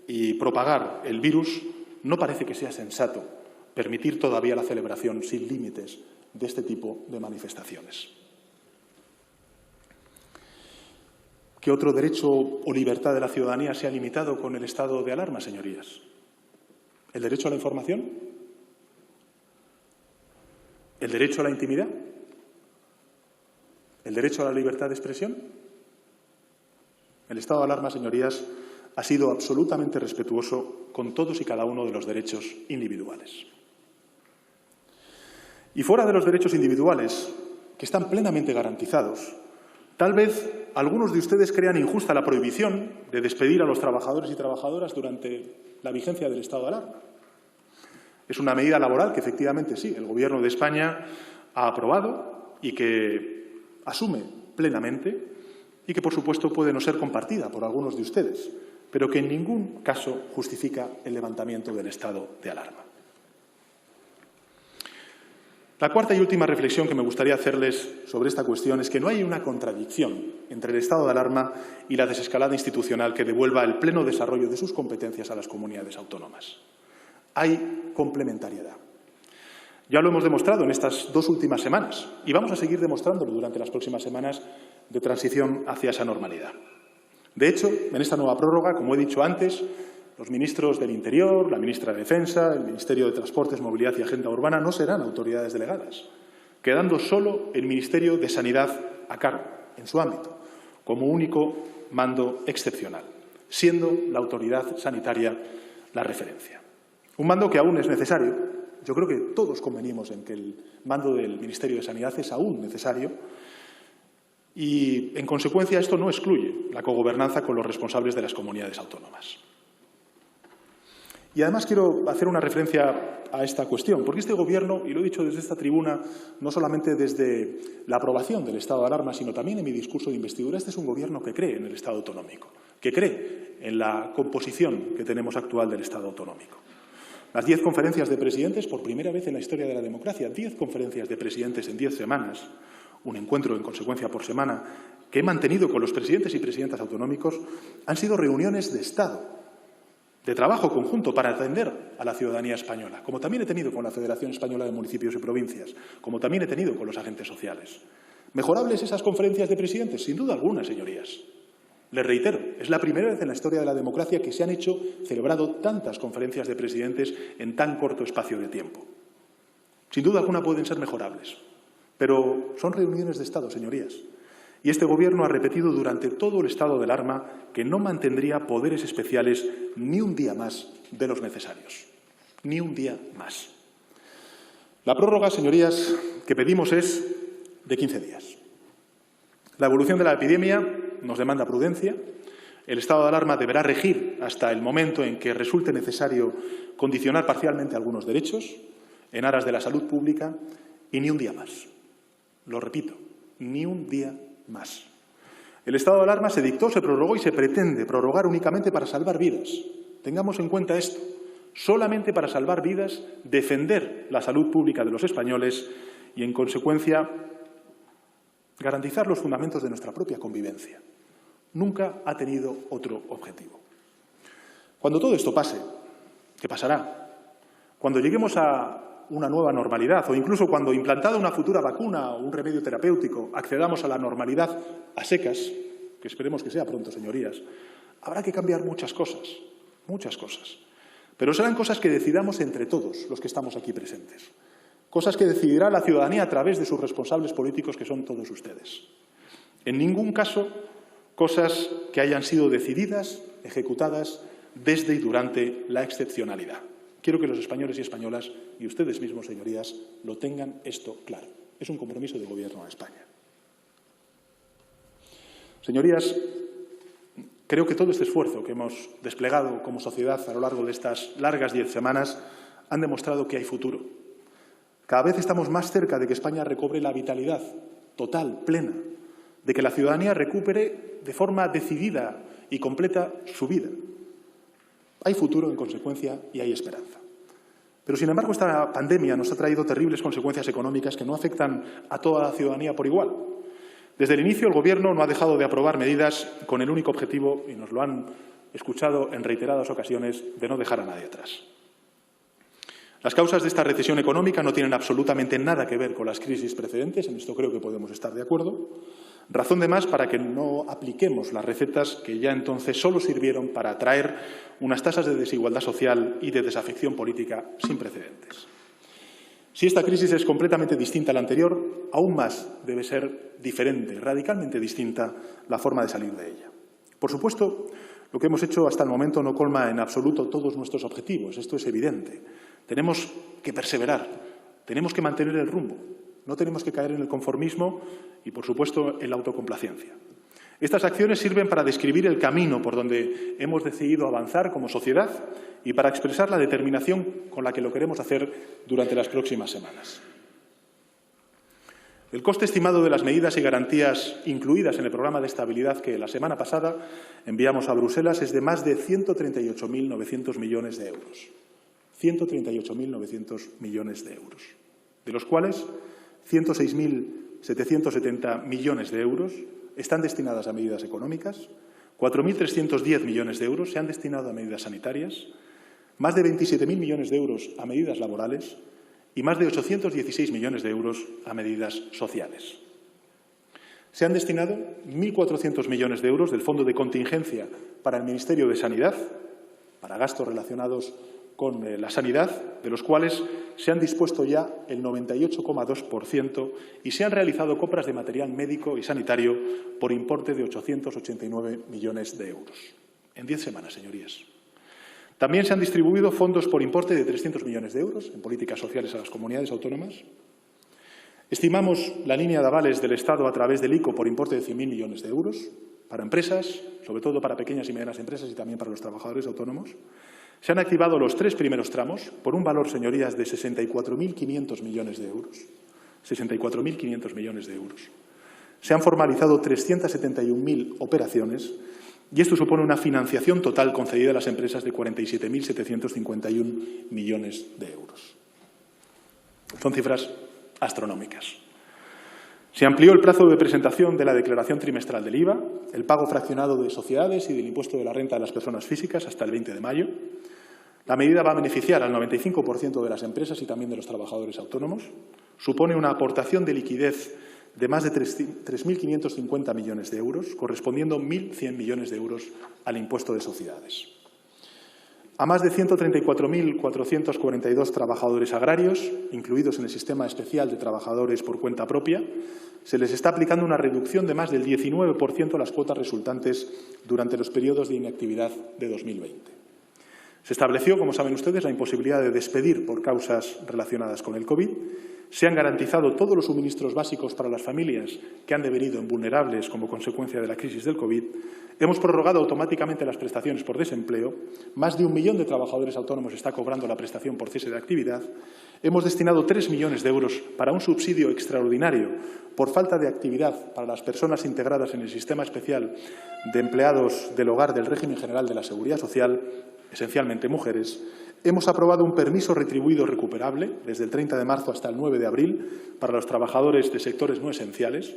y propagar el virus, no parece que sea sensato permitir todavía la celebración sin límites de este tipo de manifestaciones. ¿Qué otro derecho o libertad de la ciudadanía se ha limitado con el estado de alarma, señorías? ¿El derecho a la información? ¿El derecho a la intimidad? ¿El derecho a la libertad de expresión? El estado de alarma, señorías, ha sido absolutamente respetuoso con todos y cada uno de los derechos individuales. Y fuera de los derechos individuales, que están plenamente garantizados, tal vez algunos de ustedes crean injusta la prohibición de despedir a los trabajadores y trabajadoras durante la vigencia del estado de alarma. Es una medida laboral que, efectivamente, sí, el Gobierno de España ha aprobado y que asume plenamente y que, por supuesto, puede no ser compartida por algunos de ustedes, pero que en ningún caso justifica el levantamiento del estado de alarma. La cuarta y última reflexión que me gustaría hacerles sobre esta cuestión es que no hay una contradicción entre el estado de alarma y la desescalada institucional que devuelva el pleno desarrollo de sus competencias a las comunidades autónomas. Hay complementariedad. Ya lo hemos demostrado en estas 2 últimas semanas y vamos a seguir demostrándolo durante las próximas semanas de transición hacia esa normalidad. De hecho, en esta nueva prórroga, como he dicho antes, los ministros del Interior, la ministra de Defensa, el Ministerio de Transportes, Movilidad y Agenda Urbana no serán autoridades delegadas, quedando solo el Ministerio de Sanidad a cargo, en su ámbito, como único mando excepcional, siendo la autoridad sanitaria la referencia. Un mando que aún es necesario. Yo creo que todos convenimos en que el mando del Ministerio de Sanidad es aún necesario y, en consecuencia, esto no excluye la cogobernanza con los responsables de las comunidades autónomas. Y además quiero hacer una referencia a esta cuestión, porque este Gobierno, y lo he dicho desde esta tribuna, no solamente desde la aprobación del estado de alarma, sino también en mi discurso de investidura, este es un Gobierno que cree en el Estado autonómico, que cree en la composición que tenemos actual del Estado autonómico. Las 10 conferencias de presidentes, por primera vez en la historia de la democracia, 10 conferencias de presidentes en 10 semanas, un encuentro en consecuencia por semana, que he mantenido con los presidentes y presidentas autonómicos, han sido reuniones de Estado, de trabajo conjunto para atender a la ciudadanía española, como también he tenido con la Federación Española de Municipios y Provincias, como también he tenido con los agentes sociales. ¿Mejorables esas conferencias de presidentes? Sin duda alguna, señorías. Les reitero, es la primera vez en la historia de la democracia que se han celebrado tantas conferencias de presidentes en tan corto espacio de tiempo. Sin duda alguna pueden ser mejorables, pero son reuniones de Estado, señorías. Y este Gobierno ha repetido durante todo el estado de alarma que no mantendría poderes especiales ni un día más de los necesarios. Ni un día más. La prórroga, señorías, que pedimos es de 15 días. La evolución de la epidemia nos demanda prudencia. El estado de alarma deberá regir hasta el momento en que resulte necesario condicionar parcialmente algunos derechos en aras de la salud pública y ni un día más. Lo repito, ni un día más. El estado de alarma se dictó, se prorrogó y se pretende prorrogar únicamente para salvar vidas. Tengamos en cuenta esto. Solamente para salvar vidas, defender la salud pública de los españoles y, en consecuencia, garantizar los fundamentos de nuestra propia convivencia. Nunca ha tenido otro objetivo. Cuando todo esto pase, ¿qué pasará? Cuando lleguemos a una nueva normalidad o incluso cuando, implantada una futura vacuna o un remedio terapéutico, accedamos a la normalidad a secas, que esperemos que sea pronto, señorías, habrá que cambiar muchas cosas, pero serán cosas que decidamos entre todos los que estamos aquí presentes, cosas que decidirá la ciudadanía a través de sus responsables políticos, que son todos ustedes. En ningún caso, cosas que hayan sido decididas, ejecutadas desde y durante la excepcionalidad. Quiero que los españoles y españolas, y ustedes mismos, señorías, lo tengan esto claro. Es un compromiso del Gobierno de España. Señorías, creo que todo este esfuerzo que hemos desplegado como sociedad a lo largo de estas largas 10 semanas han demostrado que hay futuro. Cada vez estamos más cerca de que España recobre la vitalidad total, plena, de que la ciudadanía recupere de forma decidida y completa su vida. Hay futuro, en consecuencia, y hay esperanza. Pero, sin embargo, esta pandemia nos ha traído terribles consecuencias económicas que no afectan a toda la ciudadanía por igual. Desde el inicio, el Gobierno no ha dejado de aprobar medidas con el único objetivo, y nos lo han escuchado en reiteradas ocasiones, de no dejar a nadie atrás. Las causas de esta recesión económica no tienen absolutamente nada que ver con las crisis precedentes, en esto creo que podemos estar de acuerdo. Razón de más para que no apliquemos las recetas que ya entonces solo sirvieron para atraer unas tasas de desigualdad social y de desafección política sin precedentes. Si esta crisis es completamente distinta a la anterior, aún más debe ser diferente, radicalmente distinta, la forma de salir de ella. Por supuesto, lo que hemos hecho hasta el momento no colma en absoluto todos nuestros objetivos. Esto es evidente. Tenemos que perseverar, tenemos que mantener el rumbo, no tenemos que caer en el conformismo y, por supuesto, en la autocomplacencia. Estas acciones sirven para describir el camino por donde hemos decidido avanzar como sociedad y para expresar la determinación con la que lo queremos hacer durante las próximas semanas. El coste estimado de las medidas y garantías incluidas en el programa de estabilidad que la semana pasada enviamos a Bruselas es de más de 138.900 millones de euros. 138.900 millones de euros, de los cuales 106.770 millones de euros están destinadas a medidas económicas, 4.310 millones de euros se han destinado a medidas sanitarias, más de 27.000 millones de euros a medidas laborales y más de 816 millones de euros a medidas sociales. Se han destinado 1.400 millones de euros del Fondo de Contingencia para el Ministerio de Sanidad, para gastos relacionados con la sanidad, de los cuales se han dispuesto ya el 98,2% y se han realizado compras de material médico y sanitario por importe de 889 millones de euros. En 10 semanas, señorías. También se han distribuido fondos por importe de 300 millones de euros en políticas sociales a las comunidades autónomas. Estimamos la línea de avales del Estado a través del ICO por importe de 100.000 millones de euros para empresas, sobre todo para pequeñas y medianas empresas y también para los trabajadores autónomos. Se han activado los 3 primeros tramos por un valor, señorías, de 64.500 millones de euros. 64.500 millones de euros. Se han formalizado 371.000 operaciones y esto supone una financiación total concedida a las empresas de 47.751 millones de euros. Son cifras astronómicas. Se amplió el plazo de presentación de la declaración trimestral del IVA, el pago fraccionado de sociedades y del impuesto de la renta de las personas físicas hasta el 20 de mayo. La medida va a beneficiar al 95% de las empresas y también de los trabajadores autónomos. Supone una aportación de liquidez de más de 3.550 millones de euros, correspondiendo 1.100 millones de euros al impuesto de sociedades. A más de 134.442 trabajadores agrarios, incluidos en el sistema especial de trabajadores por cuenta propia, se les está aplicando una reducción de más del 19% a las cuotas resultantes durante los periodos de inactividad de 2020. Se estableció, como saben ustedes, la imposibilidad de despedir por causas relacionadas con el COVID. Se han garantizado todos los suministros básicos para las familias que han devenido vulnerables como consecuencia de la crisis del COVID. Hemos prorrogado automáticamente las prestaciones por desempleo. Más de 1 millón de trabajadores autónomos está cobrando la prestación por cese de actividad. Hemos destinado 3 millones de euros para un subsidio extraordinario por falta de actividad para las personas integradas en el sistema especial de empleados del hogar del régimen general de la Seguridad Social, esencialmente mujeres. Hemos aprobado un permiso retribuido recuperable desde el 30 de marzo hasta el 9 de abril para los trabajadores de sectores no esenciales.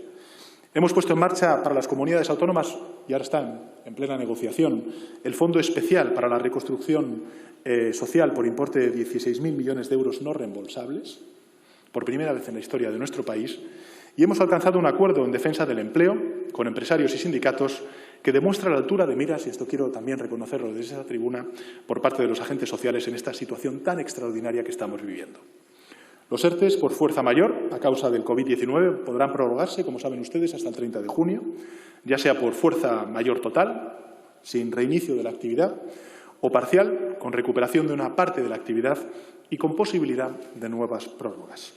Hemos puesto en marcha para las comunidades autónomas, y ahora están en plena negociación, el Fondo Especial para la Reconstrucción Social por importe de 16.000 millones de euros no reembolsables, por primera vez en la historia de nuestro país, y hemos alcanzado un acuerdo en defensa del empleo con empresarios y sindicatos que demuestra la altura de miras, y esto quiero también reconocerlo desde esa tribuna, por parte de los agentes sociales en esta situación tan extraordinaria que estamos viviendo. Los ERTE por fuerza mayor, a causa del COVID-19, podrán prorrogarse, como saben ustedes, hasta el 30 de junio, ya sea por fuerza mayor total, sin reinicio de la actividad, o parcial, con recuperación de una parte de la actividad y con posibilidad de nuevas prórrogas.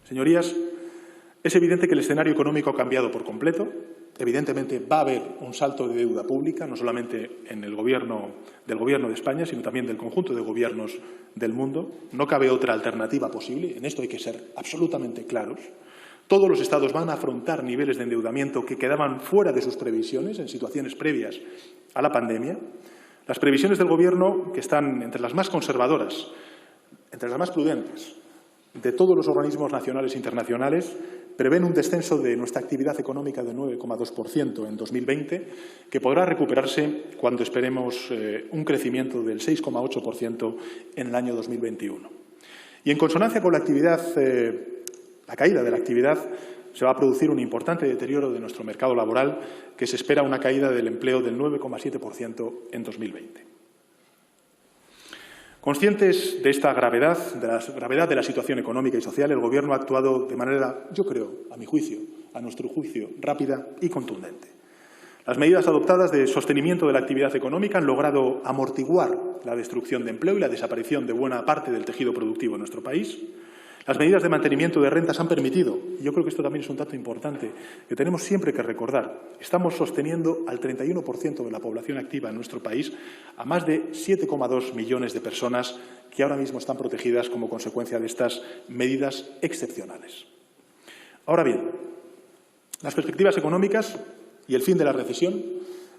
Señorías, es evidente que el escenario económico ha cambiado por completo. Evidentemente va a haber un salto de deuda pública, no solamente en el Gobierno de España, sino también del conjunto de gobiernos del mundo. No cabe otra alternativa posible. En esto hay que ser absolutamente claros. Todos los Estados van a afrontar niveles de endeudamiento que quedaban fuera de sus previsiones en situaciones previas a la pandemia. Las previsiones del Gobierno, que están entre las más conservadoras, entre las más prudentes de todos los organismos nacionales e internacionales, prevén un descenso de nuestra actividad económica del 9,2% en 2020, que podrá recuperarse cuando esperemos un crecimiento del 6,8% en el año 2021. Y en consonancia con la caída de la actividad, se va a producir un importante deterioro de nuestro mercado laboral, que se espera una caída del empleo del 9,7% en 2020. Conscientes de esta gravedad, de la situación económica y social, el Gobierno ha actuado de manera, yo creo, a nuestro juicio, rápida y contundente. Las medidas adoptadas de sostenimiento de la actividad económica han logrado amortiguar la destrucción de empleo y la desaparición de buena parte del tejido productivo en nuestro país. Las medidas de mantenimiento de rentas han permitido, y yo creo que esto también es un dato importante que tenemos siempre que recordar, estamos sosteniendo al 31% de la población activa en nuestro país, a más de 7,2 millones de personas que ahora mismo están protegidas como consecuencia de estas medidas excepcionales. Ahora bien, las perspectivas económicas y el fin de la recesión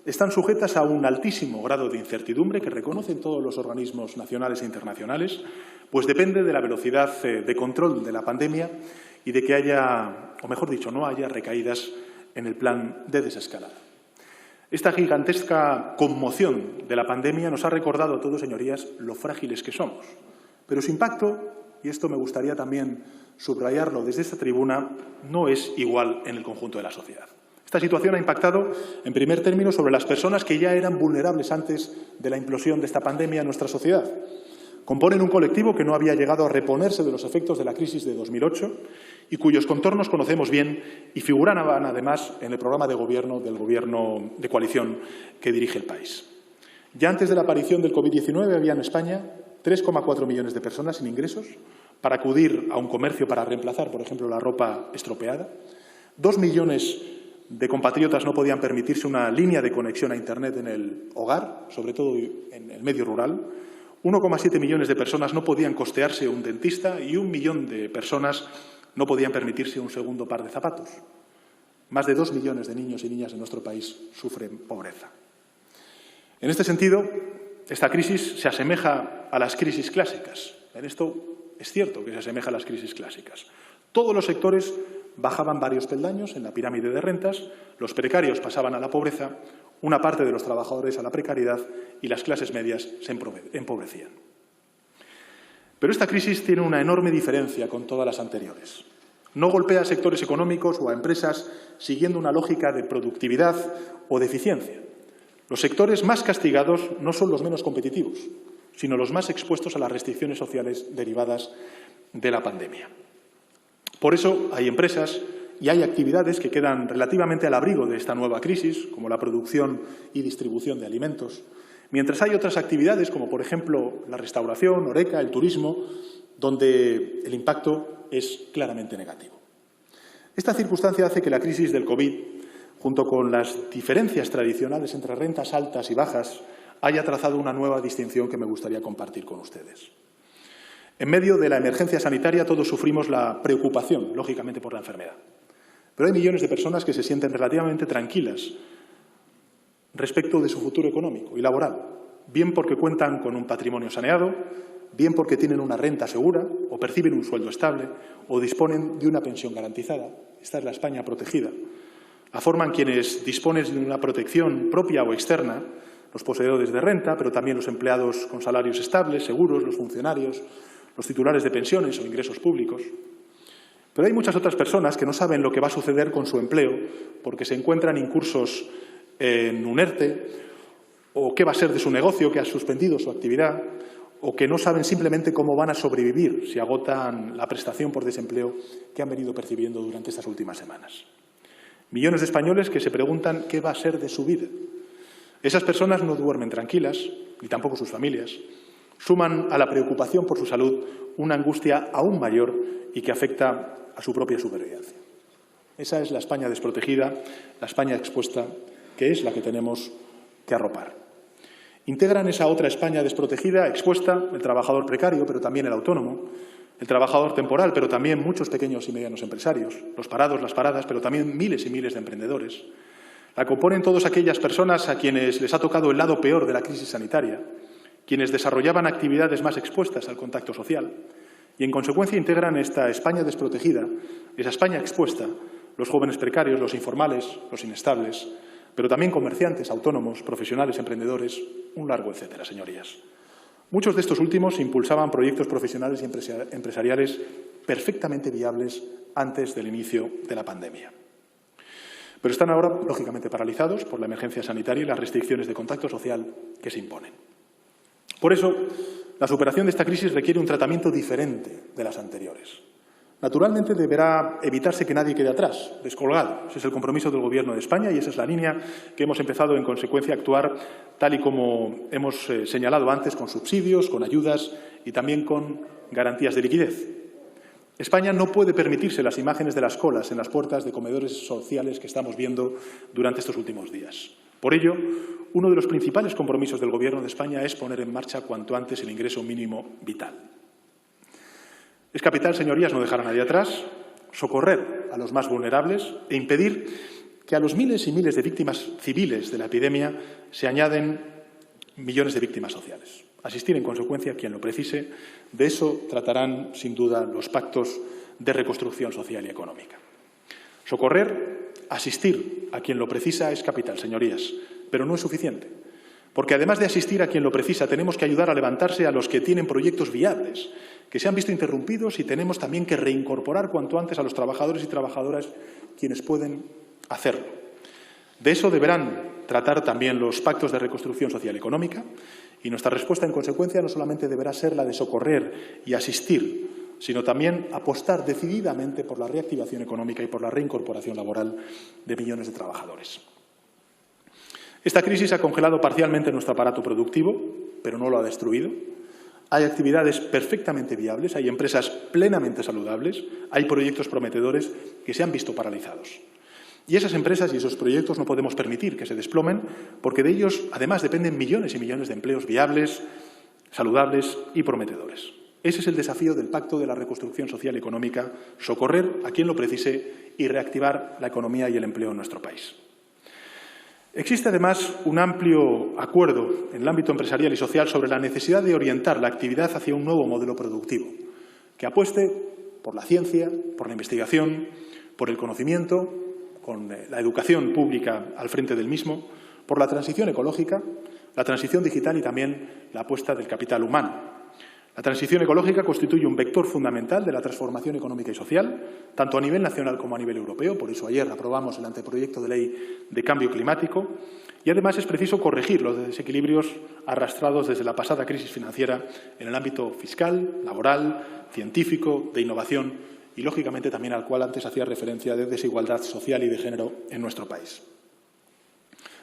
están sujetas a un altísimo grado de incertidumbre que reconocen todos los organismos nacionales e internacionales, pues depende de la velocidad de control de la pandemia y de que haya, o mejor dicho, no haya recaídas en el plan de desescalada. Esta gigantesca conmoción de la pandemia nos ha recordado a todos, señorías, lo frágiles que somos. Pero su impacto, y esto me gustaría también subrayarlo desde esta tribuna, no es igual en el conjunto de la sociedad. Esta situación ha impactado, en primer término, sobre las personas que ya eran vulnerables antes de la implosión de esta pandemia en nuestra sociedad. Componen un colectivo que no había llegado a reponerse de los efectos de la crisis de 2008 y cuyos contornos conocemos bien y figuraban, además, en el programa de gobierno del Gobierno de coalición que dirige el país. Ya antes de la aparición del COVID-19 había en España 3,4 millones de personas sin ingresos para acudir a un comercio para reemplazar, por ejemplo, la ropa estropeada. 2 millones de compatriotas no podían permitirse una línea de conexión a Internet en el hogar, sobre todo en el medio rural. 1,7 millones de personas no podían costearse un dentista y 1 millón de personas no podían permitirse un segundo par de zapatos. Más de 2 millones de niños y niñas en nuestro país sufren pobreza. En este sentido, esta crisis se asemeja a las crisis clásicas. En esto es cierto que se asemeja a las crisis clásicas. Todos los sectores bajaban varios peldaños en la pirámide de rentas, los precarios pasaban a la pobreza, una parte de los trabajadores a la precariedad y las clases medias se empobrecían. Pero esta crisis tiene una enorme diferencia con todas las anteriores. No golpea a sectores económicos o a empresas siguiendo una lógica de productividad o de eficiencia. Los sectores más castigados no son los menos competitivos, sino los más expuestos a las restricciones sociales derivadas de la pandemia. Por eso hay empresas y hay actividades que quedan relativamente al abrigo de esta nueva crisis, como la producción y distribución de alimentos, mientras hay otras actividades, como por ejemplo la restauración, Horeca, el turismo, donde el impacto es claramente negativo. Esta circunstancia hace que la crisis del COVID, junto con las diferencias tradicionales entre rentas altas y bajas, haya trazado una nueva distinción que me gustaría compartir con ustedes. En medio de la emergencia sanitaria todos sufrimos la preocupación, lógicamente, por la enfermedad. Pero hay millones de personas que se sienten relativamente tranquilas respecto de su futuro económico y laboral, bien porque cuentan con un patrimonio saneado, bien porque tienen una renta segura o perciben un sueldo estable o disponen de una pensión garantizada. Esta es la España protegida. La forman quienes disponen de una protección propia o externa, los poseedores de renta, pero también los empleados con salarios estables, seguros, los funcionarios, los titulares de pensiones o ingresos públicos. Pero hay muchas otras personas que no saben lo que va a suceder con su empleo porque se encuentran incursos en un ERTE o qué va a ser de su negocio, que ha suspendido su actividad, o que no saben simplemente cómo van a sobrevivir si agotan la prestación por desempleo que han venido percibiendo durante estas últimas semanas. Millones de españoles que se preguntan qué va a ser de su vida. Esas personas no duermen tranquilas, ni tampoco sus familias. Suman a la preocupación por su salud una angustia aún mayor y que afecta a su propia supervivencia. Esa es la España desprotegida, la España expuesta, que es la que tenemos que arropar. Integran esa otra España desprotegida, expuesta, el trabajador precario, pero también el autónomo, el trabajador temporal, pero también muchos pequeños y medianos empresarios, los parados, las paradas, pero también miles y miles de emprendedores. La componen todas aquellas personas a quienes les ha tocado el lado peor de la crisis sanitaria, quienes desarrollaban actividades más expuestas al contacto social y, en consecuencia, integran esta España desprotegida, esa España expuesta, los jóvenes precarios, los informales, los inestables, pero también comerciantes, autónomos, profesionales, emprendedores, un largo etcétera, señorías. Muchos de estos últimos impulsaban proyectos profesionales y empresariales perfectamente viables antes del inicio de la pandemia. Pero están ahora, lógicamente, paralizados por la emergencia sanitaria y las restricciones de contacto social que se imponen. Por eso, la superación de esta crisis requiere un tratamiento diferente de las anteriores. Naturalmente, deberá evitarse que nadie quede atrás, descolgado. Ese es el compromiso del Gobierno de España y esa es la línea que hemos empezado, en consecuencia, a actuar tal y como hemos señalado antes, con subsidios, con ayudas y también con garantías de liquidez. España no puede permitirse las imágenes de las colas en las puertas de comedores sociales que estamos viendo durante estos últimos días. Por ello, uno de los principales compromisos del Gobierno de España es poner en marcha cuanto antes el ingreso mínimo vital. Es capital, señorías, no dejar a nadie atrás, socorrer a los más vulnerables e impedir que a los miles y miles de víctimas civiles de la epidemia se añaden millones de víctimas sociales. Asistir, en consecuencia, a quien lo precise. De eso tratarán, sin duda, los pactos de reconstrucción social y económica. Socorrer, asistir a quien lo precisa es capital, señorías, pero no es suficiente. Porque además de asistir a quien lo precisa, tenemos que ayudar a levantarse a los que tienen proyectos viables, que se han visto interrumpidos, y tenemos también que reincorporar cuanto antes a los trabajadores y trabajadoras quienes pueden hacerlo. De eso deberán tratar también los pactos de reconstrucción social y económica, y nuestra respuesta, en consecuencia, no solamente deberá ser la de socorrer y asistir, sino también apostar decididamente por la reactivación económica y por la reincorporación laboral de millones de trabajadores. Esta crisis ha congelado parcialmente nuestro aparato productivo, pero no lo ha destruido. Hay actividades perfectamente viables, hay empresas plenamente saludables, hay proyectos prometedores que se han visto paralizados. Y esas empresas y esos proyectos no podemos permitir que se desplomen, porque de ellos, además, dependen millones y millones de empleos viables, saludables y prometedores. Ese es el desafío del Pacto de la Reconstrucción Social y Económica: socorrer a quien lo precise y reactivar la economía y el empleo en nuestro país. Existe, además, un amplio acuerdo en el ámbito empresarial y social sobre la necesidad de orientar la actividad hacia un nuevo modelo productivo, que apueste por la ciencia, por la investigación, por el conocimiento, con la educación pública al frente del mismo, por la transición ecológica, la transición digital y también la apuesta del capital humano. La transición ecológica constituye un vector fundamental de la transformación económica y social, tanto a nivel nacional como a nivel europeo. Por eso ayer aprobamos el anteproyecto de ley de cambio climático. Y además es preciso corregir los desequilibrios arrastrados desde la pasada crisis financiera en el ámbito fiscal, laboral, científico, de innovación y, lógicamente, también al cual antes hacía referencia, de desigualdad social y de género en nuestro país.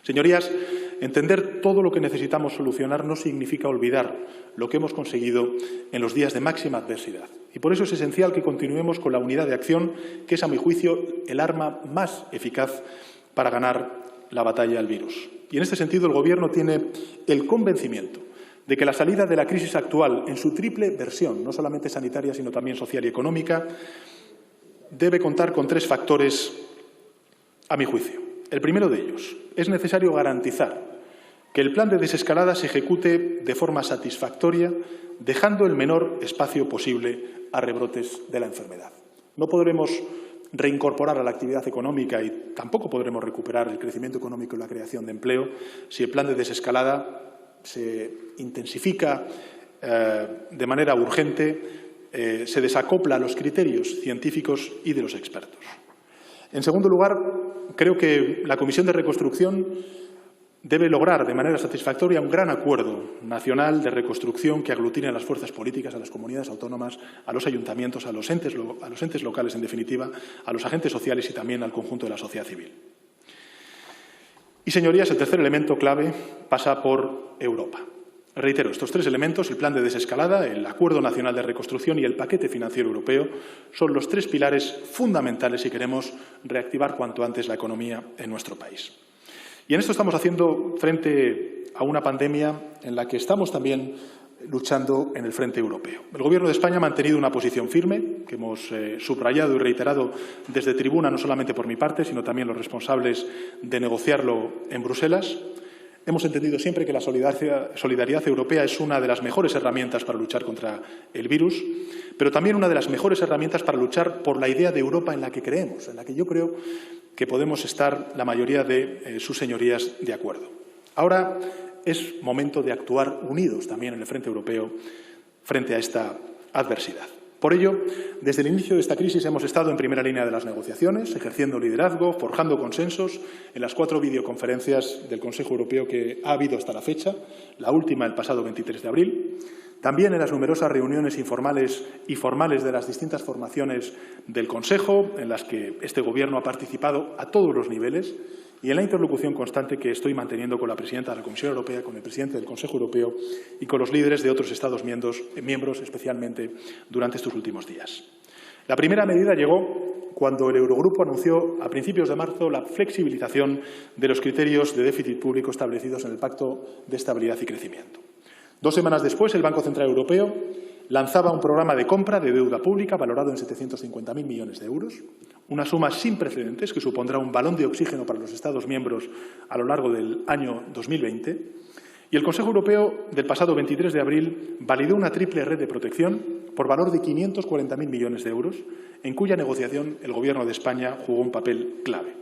Señorías, entender todo lo que necesitamos solucionar no significa olvidar lo que hemos conseguido en los días de máxima adversidad. Y por eso es esencial que continuemos con la unidad de acción, que es, a mi juicio, el arma más eficaz para ganar la batalla al virus. Y en este sentido, el Gobierno tiene el convencimiento de que la salida de la crisis actual, en su triple versión, no solamente sanitaria, sino también social y económica, debe contar con tres factores, a mi juicio. El primero de ellos: es necesario garantizar que el plan de desescalada se ejecute de forma satisfactoria, dejando el menor espacio posible a rebrotes de la enfermedad. No podremos reincorporar a la actividad económica y tampoco podremos recuperar el crecimiento económico y la creación de empleo si el plan de desescalada se intensifica de manera urgente, se desacopla a los criterios científicos y de los expertos. En segundo lugar, creo que la Comisión de Reconstrucción debe lograr de manera satisfactoria un gran acuerdo nacional de reconstrucción que aglutine a las fuerzas políticas, a las comunidades autónomas, a los ayuntamientos, a los entes locales, en definitiva, a los agentes sociales y también al conjunto de la sociedad civil. Y, señorías, el tercer elemento clave pasa por Europa. Reitero, estos tres elementos, el plan de desescalada, el Acuerdo Nacional de Reconstrucción y el paquete financiero europeo, son los tres pilares fundamentales si queremos reactivar cuanto antes la economía en nuestro país. Y en esto estamos haciendo frente a una pandemia en la que estamos también luchando en el frente europeo. El Gobierno de España ha mantenido una posición firme, que hemos subrayado y reiterado desde tribuna, no solamente por mi parte, sino también los responsables de negociarlo en Bruselas. Hemos entendido siempre que la solidaridad europea es una de las mejores herramientas para luchar contra el virus, pero también una de las mejores herramientas para luchar por la idea de Europa en la que creemos, en la que yo creo que podemos estar la mayoría de sus señorías de acuerdo. Ahora es momento de actuar unidos también en el frente europeo frente a esta adversidad. Por ello, desde el inicio de esta crisis hemos estado en primera línea de las negociaciones, ejerciendo liderazgo, forjando consensos en las 4 videoconferencias del Consejo Europeo que ha habido hasta la fecha, la última el pasado 23 de abril. También en las numerosas reuniones informales y formales de las distintas formaciones del Consejo, en las que este Gobierno ha participado a todos los niveles, y en la interlocución constante que estoy manteniendo con la presidenta de la Comisión Europea, con el presidente del Consejo Europeo y con los líderes de otros Estados miembros, especialmente durante estos últimos días. La primera medida llegó cuando el Eurogrupo anunció a principios de marzo la flexibilización de los criterios de déficit público establecidos en el Pacto de Estabilidad y Crecimiento. 2 semanas después, el Banco Central Europeo lanzaba un programa de compra de deuda pública valorado en 750.000 millones de euros, una suma sin precedentes que supondrá un balón de oxígeno para los Estados miembros a lo largo del año 2020. Y el Consejo Europeo del pasado 23 de abril validó una triple red de protección por valor de 540.000 millones de euros, en cuya negociación el Gobierno de España jugó un papel clave.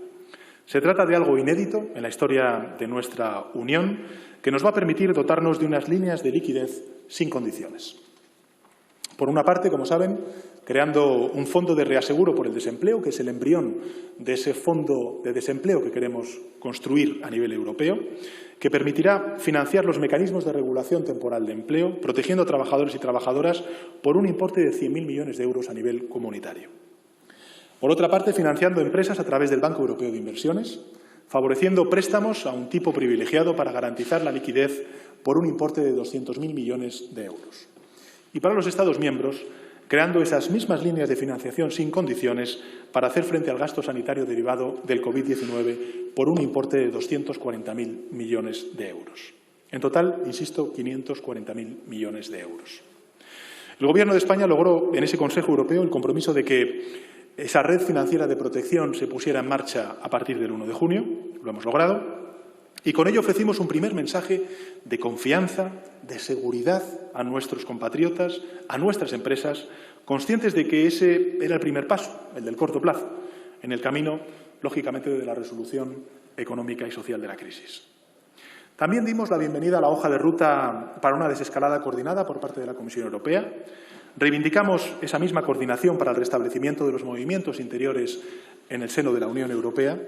Se trata de algo inédito en la historia de nuestra Unión, que nos va a permitir dotarnos de unas líneas de liquidez sin condiciones. Por una parte, como saben, creando un fondo de reaseguro por el desempleo, que es el embrión de ese fondo de desempleo que queremos construir a nivel europeo, que permitirá financiar los mecanismos de regulación temporal de empleo, protegiendo a trabajadores y trabajadoras por un importe de 100.000 millones de euros a nivel comunitario. Por otra parte, financiando empresas a través del Banco Europeo de Inversiones, favoreciendo préstamos a un tipo privilegiado para garantizar la liquidez por un importe de 200.000 millones de euros. Y para los Estados miembros, creando esas mismas líneas de financiación sin condiciones para hacer frente al gasto sanitario derivado del COVID-19 por un importe de 240.000 millones de euros. En total, insisto, 540.000 millones de euros. El Gobierno de España logró en ese Consejo Europeo el compromiso de que esa red financiera de protección se pusiera en marcha a partir del 1 de junio. Lo hemos logrado. Y con ello ofrecimos un primer mensaje de confianza, de seguridad a nuestros compatriotas, a nuestras empresas, conscientes de que ese era el primer paso, el del corto plazo, en el camino, lógicamente, de la resolución económica y social de la crisis. También dimos la bienvenida a la hoja de ruta para una desescalada coordinada por parte de la Comisión Europea. Reivindicamos esa misma coordinación para el restablecimiento de los movimientos interiores en el seno de la Unión Europea.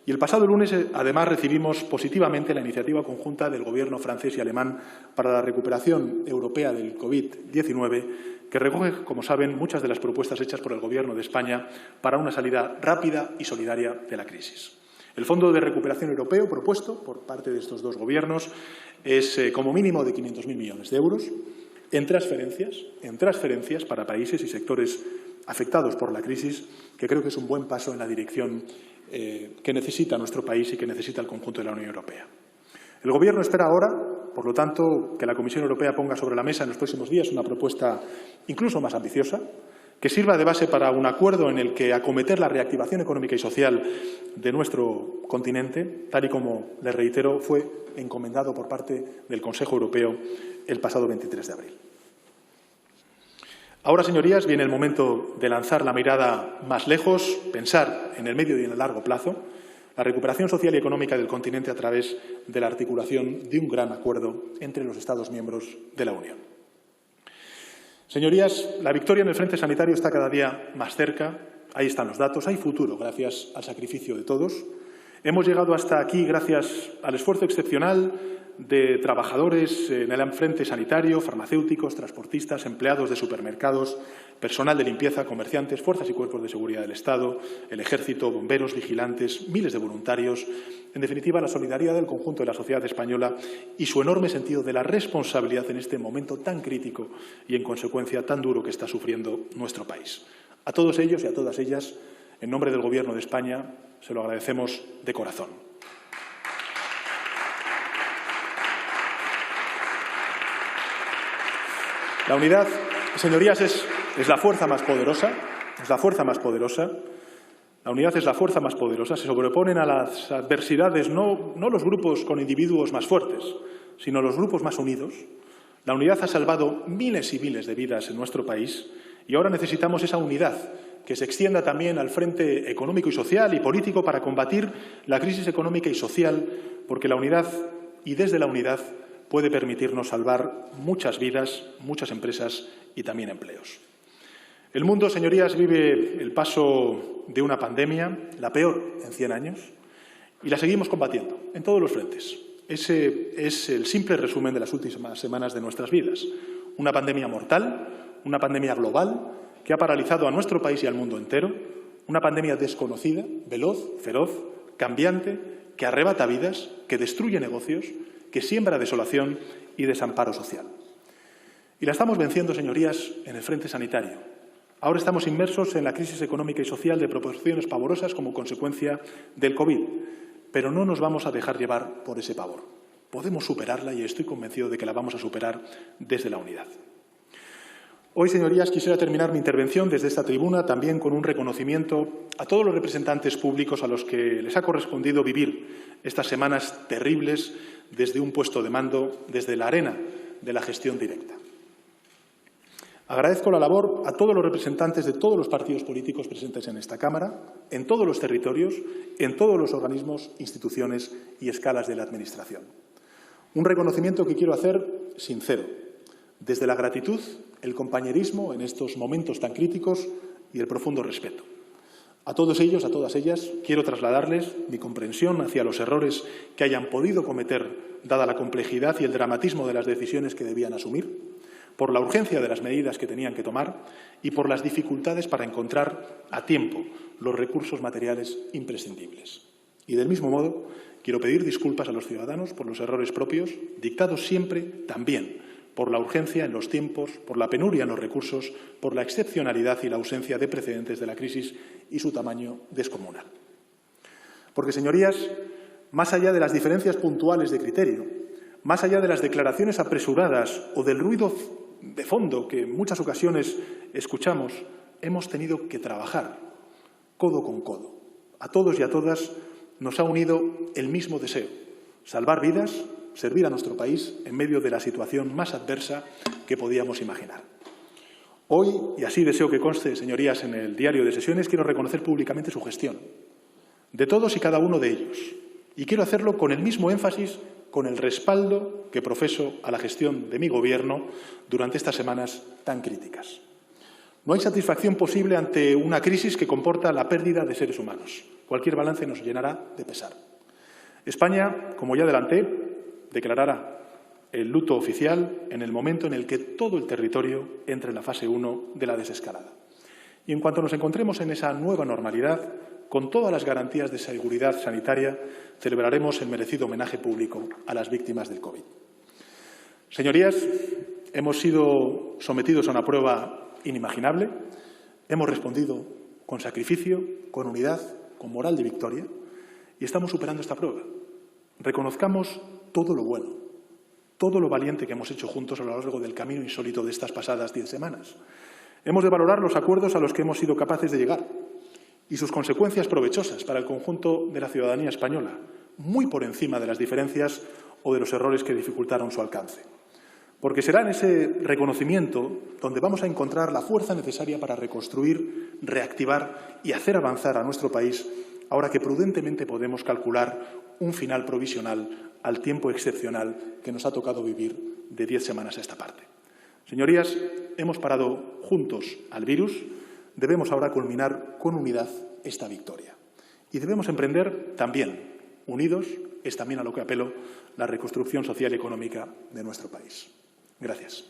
Y el pasado lunes, además, recibimos positivamente la iniciativa conjunta del Gobierno francés y alemán para la recuperación europea del COVID-19, que recoge, como saben, muchas de las propuestas hechas por el Gobierno de España para una salida rápida y solidaria de la crisis. El Fondo de Recuperación Europeo propuesto por parte de estos dos gobiernos es como mínimo de 500.000 millones de euros en transferencias para países y sectores afectados por la crisis, que creo que es un buen paso en la dirección que necesita nuestro país y que necesita el conjunto de la Unión Europea. El Gobierno espera ahora, por lo tanto, que la Comisión Europea ponga sobre la mesa en los próximos días una propuesta incluso más ambiciosa, que sirva de base para un acuerdo en el que acometer la reactivación económica y social de nuestro continente, tal y como, les reitero, fue encomendado por parte del Consejo Europeo el pasado 23 de abril. Ahora, señorías, viene el momento de lanzar la mirada más lejos, pensar en el medio y en el largo plazo, la recuperación social y económica del continente a través de la articulación de un gran acuerdo entre los Estados miembros de la Unión. Señorías, la victoria en el frente sanitario está cada día más cerca. Ahí están los datos. Hay futuro gracias al sacrificio de todos. Hemos llegado hasta aquí gracias al esfuerzo excepcional de trabajadores en el frente sanitario, farmacéuticos, transportistas, empleados de supermercados, personal de limpieza, comerciantes, fuerzas y cuerpos de seguridad del Estado, el Ejército, bomberos, vigilantes, miles de voluntarios, en definitiva, la solidaridad del conjunto de la sociedad española y su enorme sentido de la responsabilidad en este momento tan crítico y, en consecuencia, tan duro que está sufriendo nuestro país. A todos ellos y a todas ellas, en nombre del Gobierno de España, se lo agradecemos de corazón. La unidad, señorías, es la fuerza más poderosa, La unidad es la fuerza más poderosa. Se sobreponen a las adversidades no los grupos con individuos más fuertes, sino los grupos más unidos. La unidad ha salvado miles y miles de vidas en nuestro país y ahora necesitamos esa unidad que se extienda también al frente económico y social y político para combatir la crisis económica y social, porque la unidad y desde la unidad puede permitirnos salvar muchas vidas, muchas empresas y también empleos. El mundo, señorías, vive el paso de una pandemia, la peor en 100 años, y la seguimos combatiendo en todos los frentes. Ese es el simple resumen de las últimas semanas de nuestras vidas. una pandemia mortal, una pandemia global que ha paralizado a nuestro país y al mundo entero, una pandemia desconocida, veloz, feroz, cambiante, que arrebata vidas, que destruye negocios, que siembra desolación y desamparo social. Y la estamos venciendo, señorías, en el frente sanitario. Ahora estamos inmersos en la crisis económica y social de proporciones pavorosas como consecuencia del COVID, pero no nos vamos a dejar llevar por ese pavor. Podemos superarla y estoy convencido de que la vamos a superar desde la unidad. Hoy, señorías, quisiera terminar mi intervención desde esta tribuna también con un reconocimiento a todos los representantes públicos a los que les ha correspondido vivir estas semanas terribles desde un puesto de mando, desde la arena de la gestión directa. Agradezco la labor a todos los representantes de todos los partidos políticos presentes en esta Cámara, en todos los territorios, en todos los organismos, instituciones y escalas de la Administración. Un reconocimiento que quiero hacer sincero, desde la gratitud, el compañerismo en estos momentos tan críticos y el profundo respeto. A todos ellos, a todas ellas, quiero trasladarles mi comprensión hacia los errores que hayan podido cometer, dada la complejidad y el dramatismo de las decisiones que debían asumir, por la urgencia de las medidas que tenían que tomar y por las dificultades para encontrar a tiempo los recursos materiales imprescindibles. Y del mismo modo, quiero pedir disculpas a los ciudadanos por los errores propios, dictados siempre también por la urgencia en los tiempos, por la penuria en los recursos, por la excepcionalidad y la ausencia de precedentes de la crisis y su tamaño descomunal. Porque, señorías, más allá de las diferencias puntuales de criterio, más allá de las declaraciones apresuradas o del ruido de fondo que en muchas ocasiones escuchamos, hemos tenido que trabajar codo con codo. A todos y a todas nos ha unido el mismo deseo: salvar vidas, servir a nuestro país en medio de la situación más adversa que podíamos imaginar. Hoy, y así deseo que conste, señorías, en el diario de sesiones, quiero reconocer públicamente su gestión, de todos y cada uno de ellos, y quiero hacerlo con el mismo énfasis, con el respaldo que profeso a la gestión de mi Gobierno durante estas semanas tan críticas. No hay satisfacción posible ante una crisis que comporta la pérdida de seres humanos. Cualquier balance nos llenará de pesar. España, como ya adelanté, declarará el luto oficial en el momento en el que todo el territorio entre en la fase 1 de la desescalada. Y en cuanto nos encontremos en esa nueva normalidad, con todas las garantías de seguridad sanitaria, celebraremos el merecido homenaje público a las víctimas del COVID. Señorías, hemos sido sometidos a una prueba inimaginable, hemos respondido con sacrificio, con unidad, con moral de victoria, y estamos superando esta prueba. Reconozcamos todo lo bueno, todo lo valiente que hemos hecho juntos a lo largo del camino insólito de estas pasadas 10 semanas. Hemos de valorar los acuerdos a los que hemos sido capaces de llegar y sus consecuencias provechosas para el conjunto de la ciudadanía española, muy por encima de las diferencias o de los errores que dificultaron su alcance. Porque será en ese reconocimiento donde vamos a encontrar la fuerza necesaria para reconstruir, reactivar y hacer avanzar a nuestro país, ahora que prudentemente podemos calcular un final provisional al tiempo excepcional que nos ha tocado vivir de 10 semanas a esta parte. Señorías, hemos parado juntos al virus. Debemos ahora culminar con unidad esta victoria. Y debemos emprender también, unidos, es también a lo que apelo, la reconstrucción social y económica de nuestro país. Gracias.